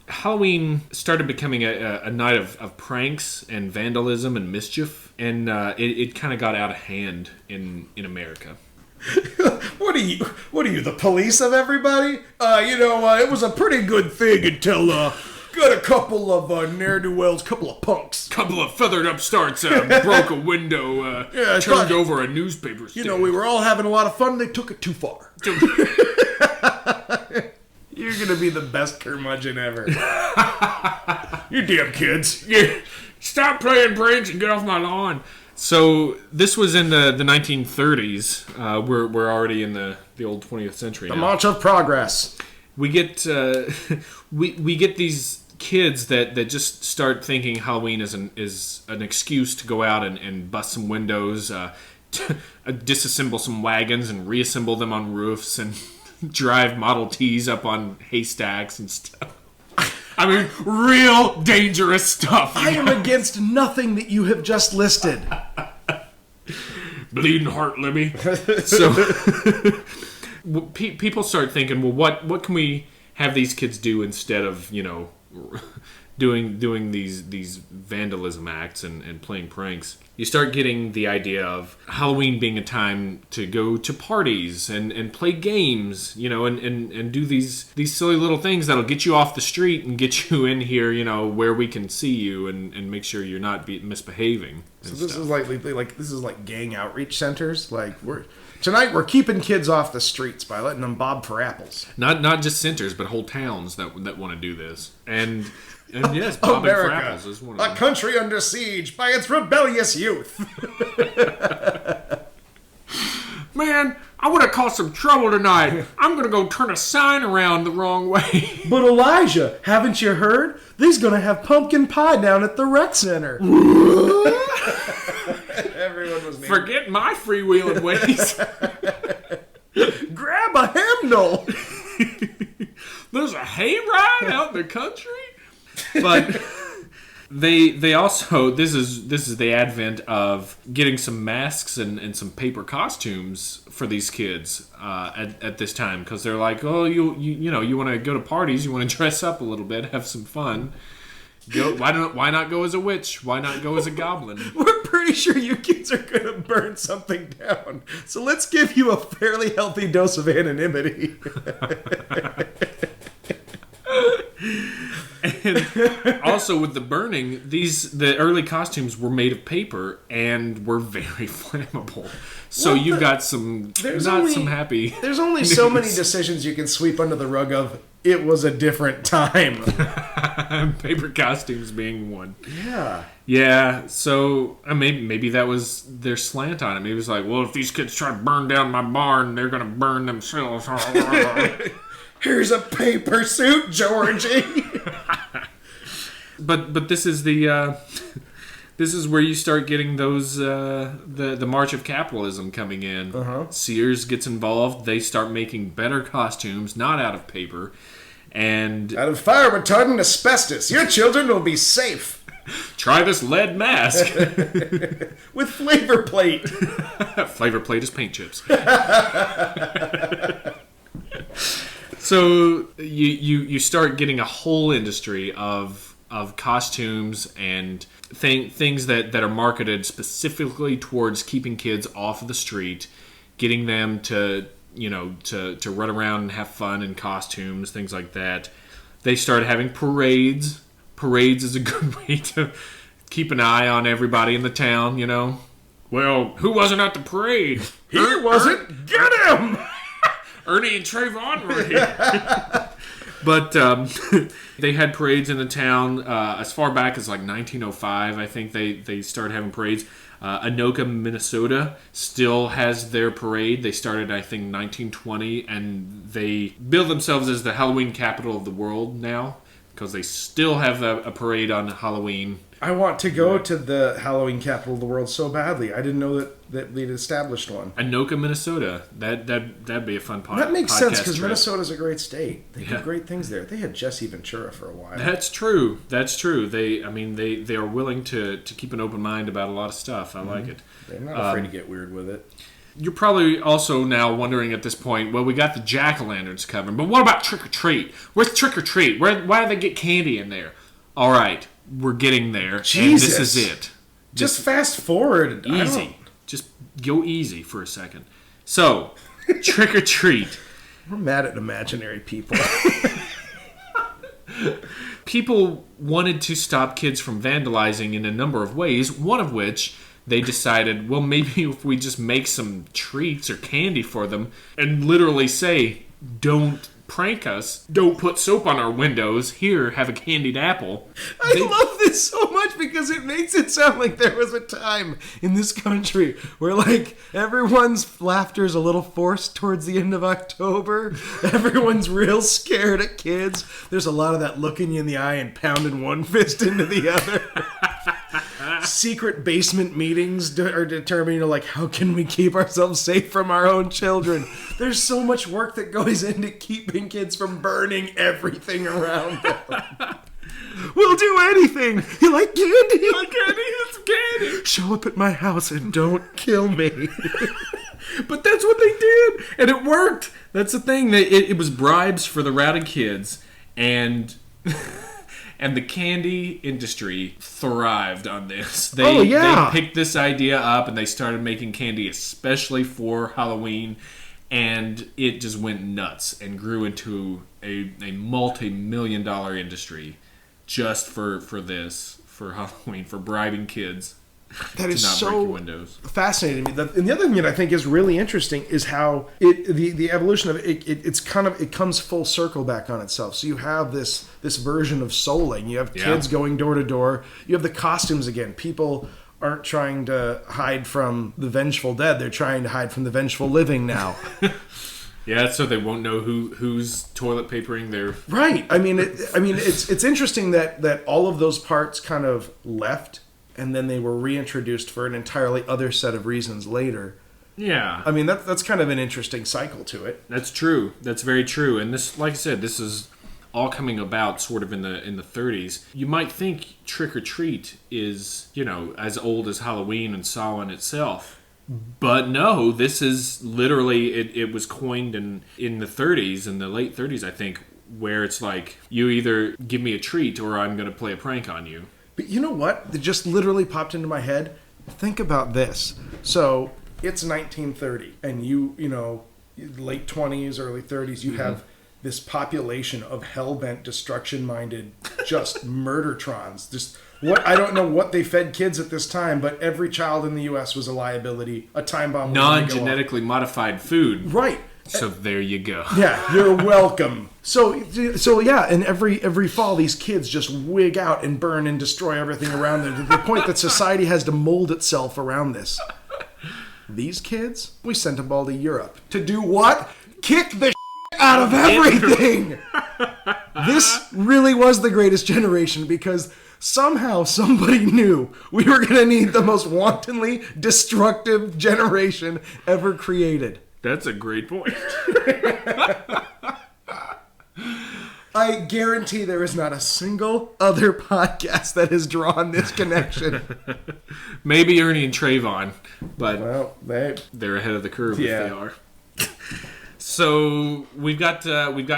Halloween started becoming a night of pranks and vandalism and mischief, and it kind of got out of hand in America. What are you, the police of everybody? It was a pretty good thing until got a couple of ne'er-do-wells, couple of punks. Couple of feathered upstarts broke a window, turned over a newspaper stand. You know, we were all having a lot of fun. They took it too far. You're going to be the best curmudgeon ever. You damn kids. Yeah. Stop playing pranks and get off my lawn. So this was in the 1930s. We're already in the old 20th century now. The March of Progress. We get we get these kids that just start thinking Halloween is an excuse to go out and bust some windows, disassemble some wagons and reassemble them on roofs, and drive Model Ts up on haystacks and stuff. I mean, real dangerous stuff. I am against nothing that you have just listed. Bleeding heart, Libby. So people start thinking, well, what can we have these kids do instead of, doing these vandalism acts and playing pranks? You start getting the idea of Halloween being a time to go to parties and play games, and do these silly little things that'll get you off the street and get you in here, where we can see you and make sure you're not misbehaving. So this is like gang outreach centers. Like tonight we're keeping kids off the streets by letting them bob for apples. Not just centers, but whole towns that want to do this. And yes, bobbing for apples is one of them. A country under siege by its rebellious youth. Man, I would have caused some trouble tonight. I'm going to go turn a sign around the wrong way. But Elijah, haven't you heard? They's going to have pumpkin pie down at the rec center. Everyone was forget my freewheeling ways. Grab a hymnal. There's a hayride out in the country. But they also this is the advent of getting some masks and some paper costumes for these kids at this time, because they're like, oh, you want to go to parties, you want to dress up a little bit, have some fun. Why not go as a witch? Why not go as a goblin? We're pretty sure you kids are going to burn something down, so let's give you a fairly healthy dose of anonymity. And also with the burning, the early costumes were made of paper and were very flammable. So you got some happy. There's only news. So many decisions you can sweep under the rug of. It was a different time. Paper costumes being one. Yeah. Yeah. So maybe that was their slant on it. Maybe it was like, well, if these kids try to burn down my barn, they're gonna burn themselves. Here's a paper suit, Georgie. But this is this is where you start getting those the march of capitalism coming in. Sears gets involved. They start making better costumes, not out of paper, and out of fire retardant asbestos. Your children will be safe. Try this lead mask with Flavor Plate. Flavor Plate is paint chips. So you start getting a whole industry of costumes and things that are marketed specifically towards keeping kids off of the street, getting them to run around and have fun in costumes, things like that. They started having parades. Parades is a good way to keep an eye on everybody in the town, Well, who wasn't at the parade? He wasn't. Get him! Ernie and Trayvon were here. But they had parades in the town as far back as like 1905. I think they started having parades. Anoka, Minnesota still has their parade. They started, I think, 1920, and they bill themselves as the Halloween capital of the world now because they still have a parade on Halloween. I want to go to the Halloween capital of the world so badly. I didn't know that they'd established one. Anoka, Minnesota. That'd be a fun podcast. That makes sense because Minnesota's a great state. They do great things there. They had Jesse Ventura for a while. That's true. They are willing to keep an open mind about a lot of stuff. I like it. They're not afraid to get weird with it. You're probably also now wondering at this point, well, we got the jack-o'-lanterns covered, but what about trick-or-treat? Where's trick-or-treat? Why do they get candy in there? All right, we're getting there, Jesus. And this is it. Just fast forward. Easy. Just go easy for a second. So, trick-or-treat. We're mad at imaginary people. People wanted to stop kids from vandalizing in a number of ways, one of which they decided, well, maybe if we just make some treats or candy for them and literally say, don't prank us, don't put soap on our windows, here, have a candied apple. I love this so much because it makes it sound like there was a time in this country where, like, everyone's laughter is a little forced towards the end of October. Everyone's real scared at kids. There's a lot of that looking you in the eye and pounding one fist into the other. Secret basement meetings are determining, like, how can we keep ourselves safe from our own children? There's so much work that goes into keeping kids from burning everything around them. We'll do anything. You like candy? You like candy? It's candy. Show up at my house and don't kill me. But that's what they did, and it worked. That's the thing. It was bribes for the rowdy kids, and the candy industry thrived on this. They picked this idea up, and they started making candy especially for Halloween, and it just went nuts and grew into a multi-million-dollar industry just for this, for Halloween, for bribing kids. That is so fascinating to me. And the other thing that I think is really interesting is how the evolution of it, it comes full circle back on itself. So you have this version of souling. You have kids going door to door. You have the costumes again. People aren't trying to hide from the vengeful dead. They're trying to hide from the vengeful living now. Yeah, so they won't know who's toilet papering their... Right. It's interesting that all of those parts kind of left, and then they were reintroduced for an entirely other set of reasons later. Yeah. I mean, that's kind of an interesting cycle to it. That's true. That's very true. And this, like I said, this is all coming about sort of in the 30s. You might think trick or treat is, as old as Halloween and Samhain itself. But no, this is literally, it was coined in the 30s, in the late 30s, I think, where it's like, you either give me a treat or I'm going to play a prank on you. But you know what? It just literally popped into my head. Think about this. So it's 1930, and late 20s, early 30s, you have this population of hell-bent, destruction-minded, just murdertrons. Just I don't know what they fed kids at this time, but every child in the U.S. was a liability. A time bomb. Non-genetically modified food. Right. So there you go. Yeah, you're welcome. So yeah, and every fall these kids just wig out and burn and destroy everything around them to the point that society has to mold itself around this. These kids, we sent them all to Europe. To do what? Kick the out of everything! This really was the greatest generation because somehow somebody knew we were going to need the most wantonly destructive generation ever created. That's a great point. I guarantee there is not a single other podcast that has drawn this connection. Maybe Ernie and Trayvon, but they're ahead of the curve if they are. So we've got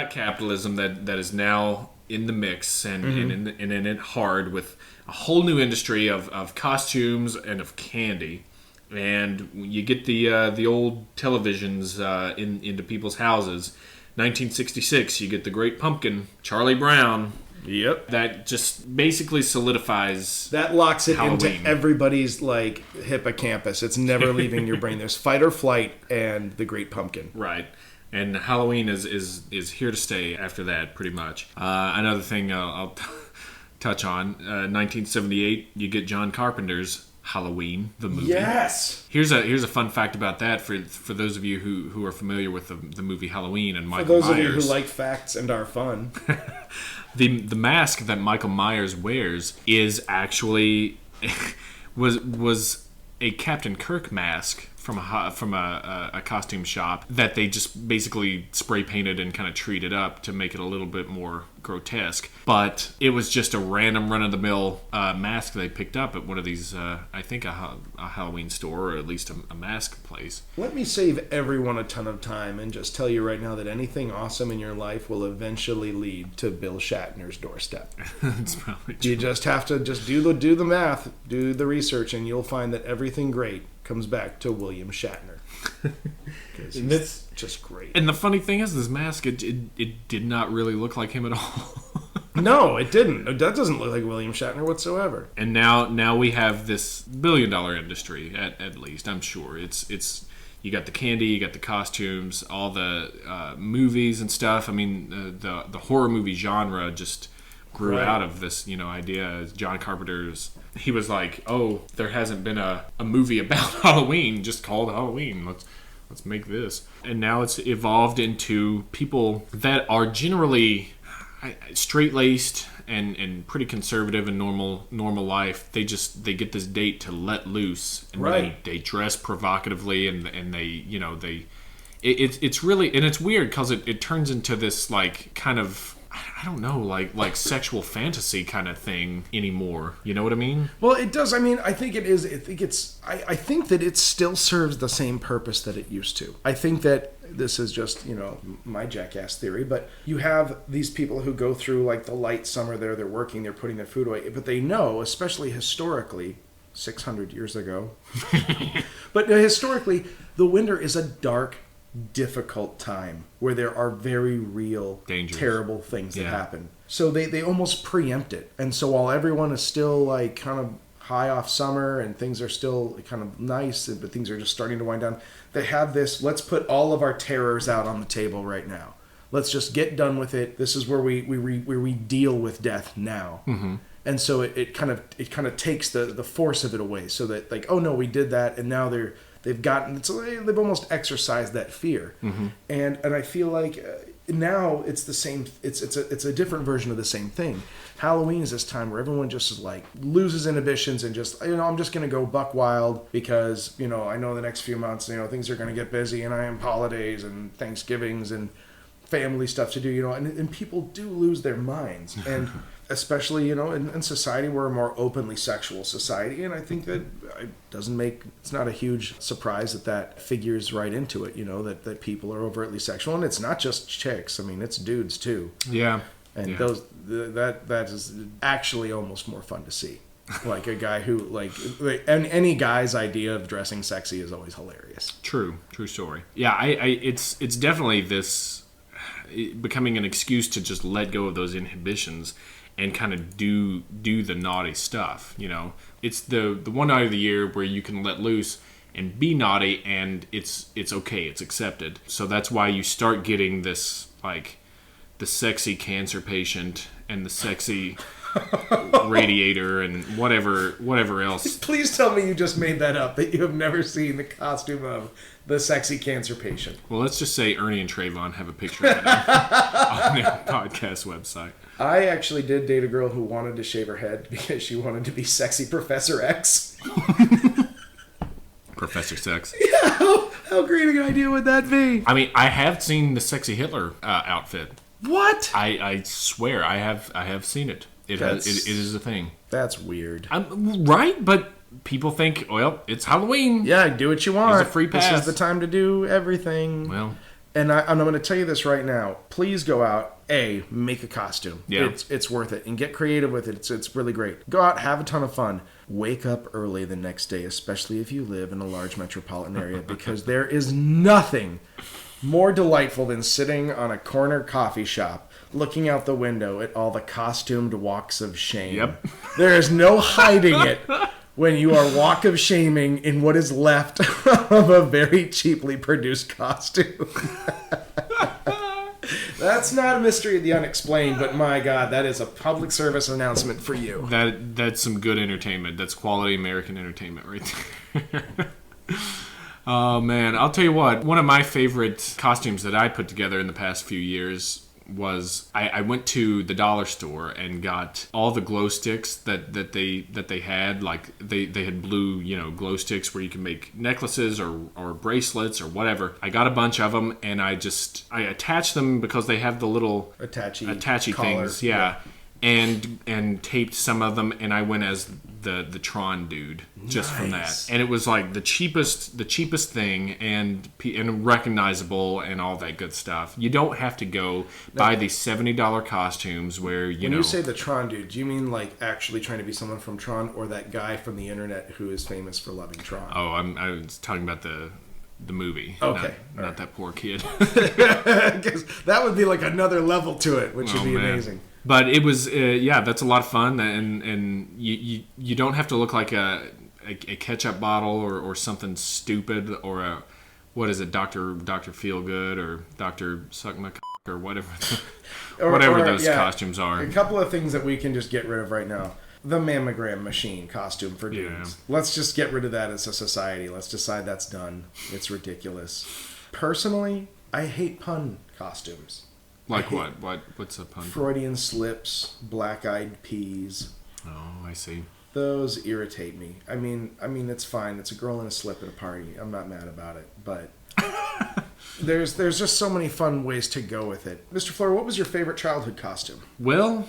capitalism that is now in the mix and in it hard with a whole new industry of costumes and of candy. And you get the old televisions into people's houses. 1966, you get the Great Pumpkin, Charlie Brown. Yep. That just basically solidifies that locks it Halloween. Into everybody's hippocampus. It's never leaving your brain. There's Fight or Flight and the Great Pumpkin. Right. And Halloween is here to stay after that, pretty much. Another thing I'll touch on, 1978, you get John Carpenter's Halloween, the movie. Yes. Here's a fun fact about that for those of you who are familiar with the movie Halloween and Michael For those Myers. of you who like facts and are fun. The mask that Michael Myers wears is actually was a Captain Kirk mask from a costume shop that they just basically spray painted and kind of treated up to make it a little bit more grotesque. But it was just a random run-of-the-mill mask they picked up at one of these, I think a Halloween store, or at least a mask place. Let me save everyone a ton of time and just tell you right now that anything awesome in your life will eventually lead to Bill Shatner's doorstep. That's probably true. You just have to do the math, do the research, and you'll find that everything great comes back to William Shatner. Because he's just great. And the funny thing is, this mask, it did not really look like him at all. No, it didn't. That doesn't look like William Shatner whatsoever. And now we have this billion-dollar industry, at least, I'm sure. It's you got the candy, you got the costumes, all the movies and stuff. I mean, the horror movie genre just grew out of this, idea. John Carpenter's, he was like, oh, there hasn't been a movie about Halloween just called Halloween. Let's make this. And now it's evolved into people that are generally straight-laced and pretty conservative in normal life. They get this date to let loose, and they dress provocatively, and they it's really, and it's weird because it turns into this like kind of, I don't know, like sexual fantasy kind of thing anymore. You know what I mean? Well, it does. I mean, I think it is. I think that it still serves the same purpose that it used to. I think that this is just, my jackass theory, but you have these people who go through like the light summer there, they're working, they're putting their food away, but they know, especially historically, 600 years ago, but historically, the winter is a dark, difficult time where there are very real, dangerous, terrible things that happen. So they almost preempt it. And so while everyone is still like kind of high off summer and things are still kind of nice, but things are just starting to wind down, they have this, let's put all of our terrors out on the table right now. Let's just get done with it. This is where we deal with death now. Mm-hmm. And so it kind of takes the force of it away, so that like, oh no, we did that, and now they've almost exercised that fear. Mm-hmm. And I feel like now it's the same. It's a different version of the same thing. Halloween is this time where everyone just is like loses inhibitions and just, I'm just going to go buck wild because, I know the next few months, things are going to get busy, and I have holidays and Thanksgivings and family stuff to do, and people do lose their minds. And especially, in society, we're a more openly sexual society. And I think that it's not a huge surprise that figures right into it, that people are overtly sexual. And it's not just chicks. I mean, it's dudes too. Yeah. And that is actually almost more fun to see. Like a guy who and any guy's idea of dressing sexy is always hilarious. True story. Yeah, it's definitely this becoming an excuse to just let go of those inhibitions and kind of do the naughty stuff. It's the one night of the year where you can let loose and be naughty, and it's okay, it's accepted. So that's why you start getting this like the sexy cancer patient and the sexy radiator and whatever else. Please tell me you just made that up, that you have never seen the costume of the sexy cancer patient. Well, let's just say Ernie and Trayvon have a picture of it on their podcast website. I actually did date a girl who wanted to shave her head because she wanted to be sexy Professor X. Professor Sex. Yeah, how great an idea would that be? I mean, I have seen the sexy Hitler outfit. What? I swear I have seen it. It is a thing. That's weird. Right, but people think, well, it's Halloween. Yeah, do what you want. It's a free pass. This is the time to do everything. Well, and I'm going to tell you this right now. Please go out. Make a costume. Yeah. It's worth it, and get creative with it. It's really great. Go out, have a ton of fun. Wake up early the next day, especially if you live in a large metropolitan area, because there is nothing more delightful than sitting on a corner coffee shop looking out the window at all the costumed walks of shame. Yep. There is no hiding it when you are walk of shaming in what is left of a very cheaply produced costume. That's not a mystery of the unexplained, but my God, that is a public service announcement for you. That's some good entertainment. That's quality American entertainment right there. Oh, man. I'll tell you what. One of my favorite costumes that I put together in the past few years was I went to the dollar store and got all the glow sticks that they had. Like they had blue, glow sticks where you can make necklaces or bracelets or whatever. I got a bunch of them and I attached them because they have the little attachy things. Yeah. And taped some of them, and I went as the Tron dude just from that, and it was like the cheapest thing, and recognizable, and all that good stuff. You don't have to go buy these $70 costumes where when you say the Tron dude, do you mean like actually trying to be someone from Tron, or that guy from the internet who is famous for loving Tron? Oh, I was talking about the movie. Okay, not that poor kid. Because that would be like another level to it, which would be amazing. But it was, that's a lot of fun, and you don't have to look like a ketchup bottle or something stupid, or a, what is it, Dr. Feelgood or Dr. Suck My Cock or whatever, whatever those costumes are. A couple of things that we can just get rid of right now. The mammogram machine costume for dudes. Yeah. Let's just get rid of that as a society. Let's decide that's done. It's ridiculous. Personally, I hate pun costumes. Like what? What's a pun? Freudian slips, black-eyed peas. Oh, I see. Those irritate me. I mean, it's fine. It's a girl in a slip at a party. I'm not mad about it, but there's just so many fun ways to go with it. Mr. Fleur, what was your favorite childhood costume? Well,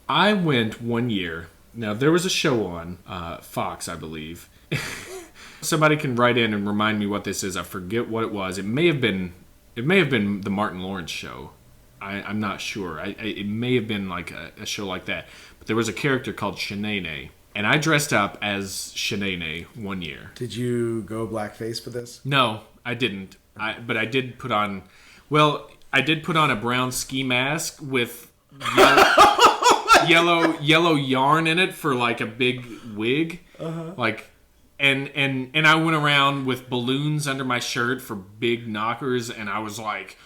I went one year. Now, there was a show on Fawkes, I believe. Somebody can write in and remind me what this is. I forget what it was. It may have been the Martin Lawrence show. I'm not sure. It may have been like a show like that. But there was a character called Shanae, and I dressed up as Shanae one year. Did you go blackface for this? No, I didn't. But I did put on... Well, I did put on a brown ski mask with yellow yarn in it for like a big wig. Uh-huh. Like... And I went around with balloons under my shirt for big knockers, and I was like,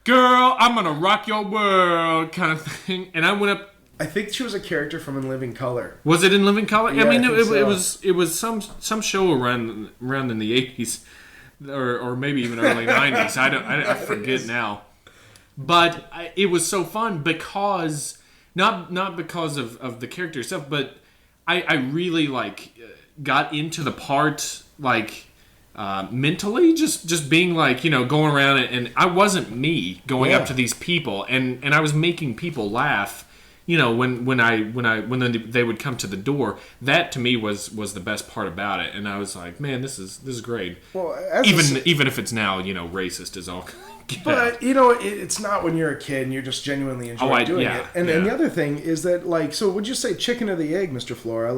girl, I'm going to rock your world, kind of thing. And I went up. I think she was a character from In Living Color. Was it In Living Color? Yeah, I mean, it was some show around in the 80s, or maybe even early 90s. I forget now. But it was so fun because, not because of the character itself, but I really got into the part mentally, just being going around and I wasn't me going up to these people and I was making people laugh, when they would come to the door. That to me was the best part about it, and I was like, man, this is great. Well, even if it's now racist as all. But it's not when you're a kid and you're just genuinely enjoying doing it. And the other thing is that so would you say chicken or the egg, Mr. Flora?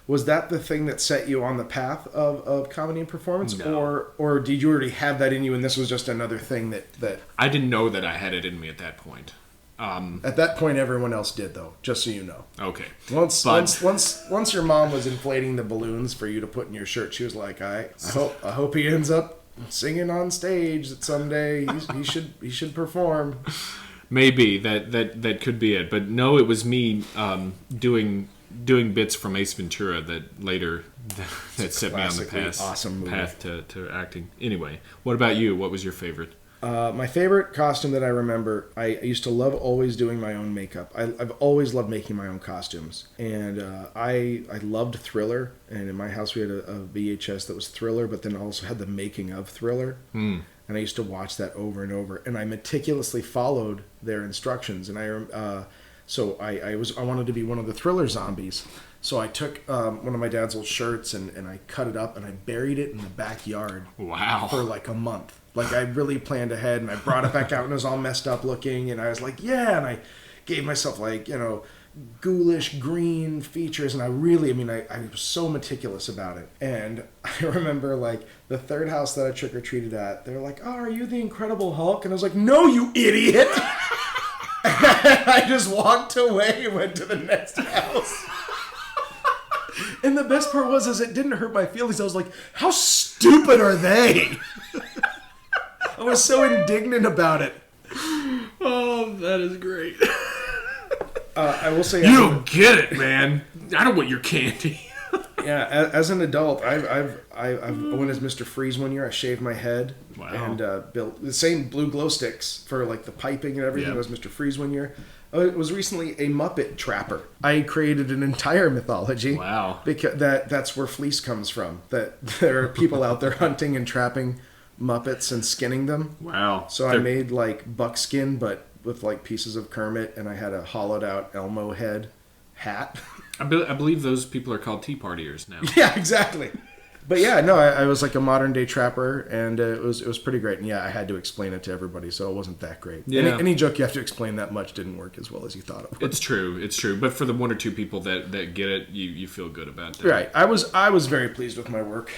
Was that the thing that set you on the path of comedy and performance? No. Or did you already have that in you and this was just another thing that... I didn't know that I had it in me at that point. At that point, everyone else did, though, just so you know. Okay. Once your mom was inflating the balloons for you to put in your shirt, she was like, I hope he ends up singing on stage someday. He should perform. Maybe that could be it, but no, it was me doing bits from Ace Ventura that later that set me on the path to acting. Anyway, what about you? What was your favorite? My favorite costume that I remember, I used to love always doing my own makeup. I've always loved making my own costumes. And I loved Thriller. And in my house we had a VHS that was Thriller, but then also had the making of Thriller. And I used to watch that over and over. And I meticulously followed their instructions. And I wanted to be one of the Thriller zombies. So I took one of my dad's old shirts and I cut it up and I buried it in the backyard. Wow. For a month. I really planned ahead, and I brought it back out, and it was all messed up looking, and I was like, yeah, and I gave myself, ghoulish green features, and I was so meticulous about it. And I remember, the third house that I trick-or-treated at, they were like, oh, are you the Incredible Hulk? And I was like, no, you idiot! And I just walked away and went to the next house. And the best part was it didn't hurt my feelings. I was like, how stupid are they? I was so indignant about it. Oh, that is great. I will say, You don't get it, man. I don't want your candy. yeah, as an adult, I went as Mr. Freeze one year. I shaved my head and built the same blue glow sticks for like the piping and everything. Yep. I was Mr. Freeze one year. I was recently a Muppet trapper. I created an entire mythology. Wow. Because that's where fleece comes from. That there are people out there hunting and trapping Muppets and skinning them. Wow. So I made like buckskin, but with like pieces of Kermit, and I had a hollowed out Elmo head hat. I believe those people are called tea partiers now. Yeah, exactly. But yeah, no, I was like a modern day trapper, and it was pretty great. And yeah, I had to explain it to everybody, so it wasn't that great. Yeah. Any joke you have to explain that much didn't work as well as you thought it would. It's true. But for the one or two people that get it, you feel good about that. Right. I was very pleased with my work.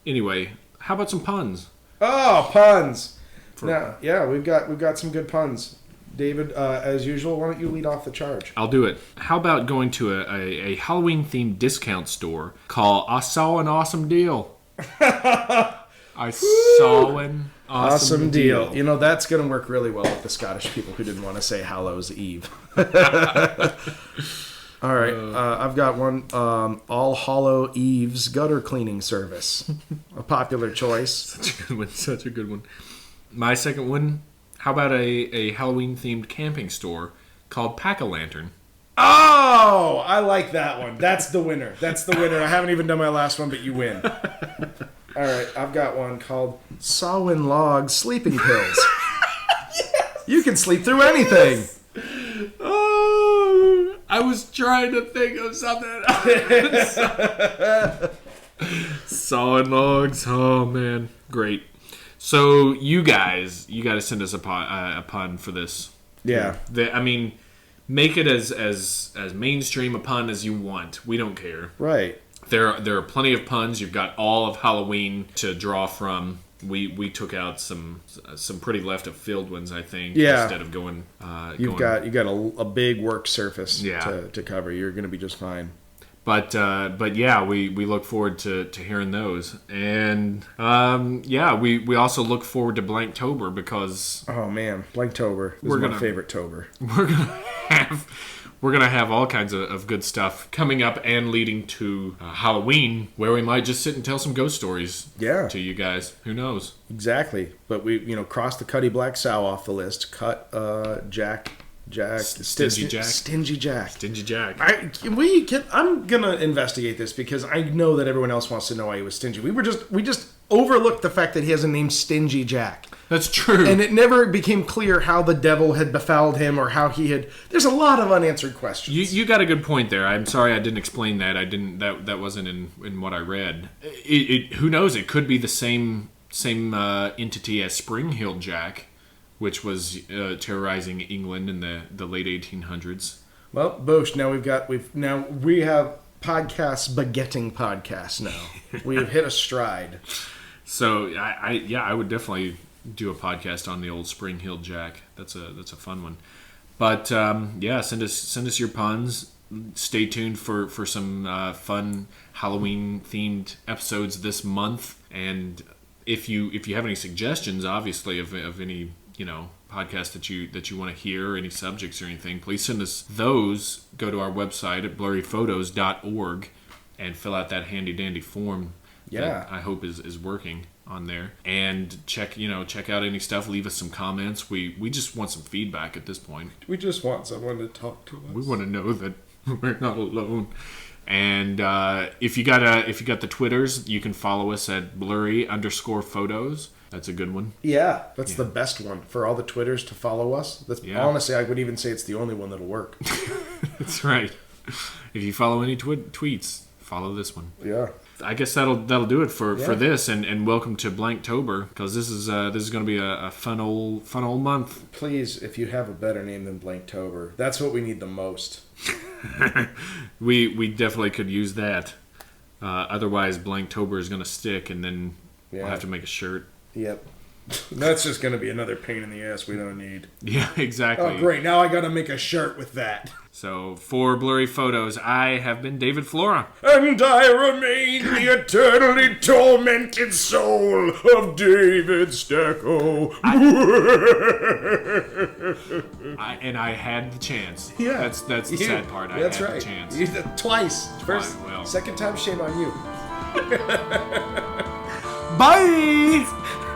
Anyway, how about some puns? Oh, puns! Now, yeah, we've got some good puns. David, as usual, why don't you lead off the charge? I'll do it. How about going to a Halloween-themed discount store called I Saw an Awesome Deal? I saw an awesome deal. You know, that's going to work really well with the Scottish people who didn't want to say Hallows Eve. All right, I've got one. All Hallow Eve's gutter cleaning service. A popular choice. Such a good one. Such a good one. My second one, how about a Halloween-themed camping store called Pack-A-Lantern? Oh, I like that one. That's the winner. I haven't even done my last one, but you win. All right, I've got one called Samhain Log Sleeping Pills. Yes! You can sleep through anything. Yes! Oh, I was trying to think of something else. Samhain Logs. Oh, man. Great. So you got to send us a pun for this. Yeah. I mean, make it as mainstream a pun as you want. We don't care. Right. There are plenty of puns. You've got all of Halloween to draw from. We took out some pretty left of field ones, I think. Yeah. Instead of going. You got a big work surface. Yeah. To cover. You're going to be just fine. But yeah, we look forward to hearing those, and yeah, we also look forward to Blanktober because oh man, Blanktober is my favorite Tober. We're gonna have all kinds of good stuff coming up and leading to Halloween, where we might just sit and tell some ghost stories. Yeah. To you guys, who knows? Exactly, but we crossed the Cuddy Black Sow off the list. Cut Stingy Jack. I'm gonna investigate this because I know that everyone else wants to know why he was stingy. We just overlooked the fact that he has a name Stingy Jack. That's true. And it never became clear how the devil had befouled him or how he had. There's a lot of unanswered questions. You got a good point there. I'm sorry I didn't explain that. That wasn't in what I read. Who knows? It could be the same entity as Spring-Heeled Jack, which was terrorizing England in the late 1800s. Well, Bosch, now we have podcasts begetting podcasts now. We have hit a stride. So I would definitely do a podcast on the old Spring-Heeled Jack. That's a fun one. But yeah, send us your puns. Stay tuned for some fun Halloween themed episodes this month. And if you have any suggestions, obviously of any podcast that you want to hear, or any subjects or anything, please send us those. Go to our website at blurryphotos.org and fill out that handy dandy form. Yeah, that I hope is working on there, and check out any stuff. Leave us some comments. We just want some feedback at this point. We just want someone to talk to us. We want to know that we're not alone. And if you got the Twitters, you can follow us at blurry_photos. That's a good one. Yeah, that's the best one for all the Twitters to follow us. Honestly, I would even say it's the only one that'll work. That's right. If you follow any tweets, follow this one. Yeah. I guess that'll do it for this, and welcome to Blanktober, because this is going to be a fun old month. Please, if you have a better name than Blanktober, that's what we need the most. we definitely could use that. Otherwise, Blanktober is going to stick, and then we'll have to make a shirt. Yep. That's just going to be another pain in the ass we don't need. Yeah, exactly. Oh, great. Now I got to make a shirt with that. So for Blurry Photos, I have been David Flora. And I remain the eternally tormented soul of David Stacko. I had the chance. Yeah. That's the sad part. I That's had right. the chance. You did twice. First, well. second time, shame on you. Bye!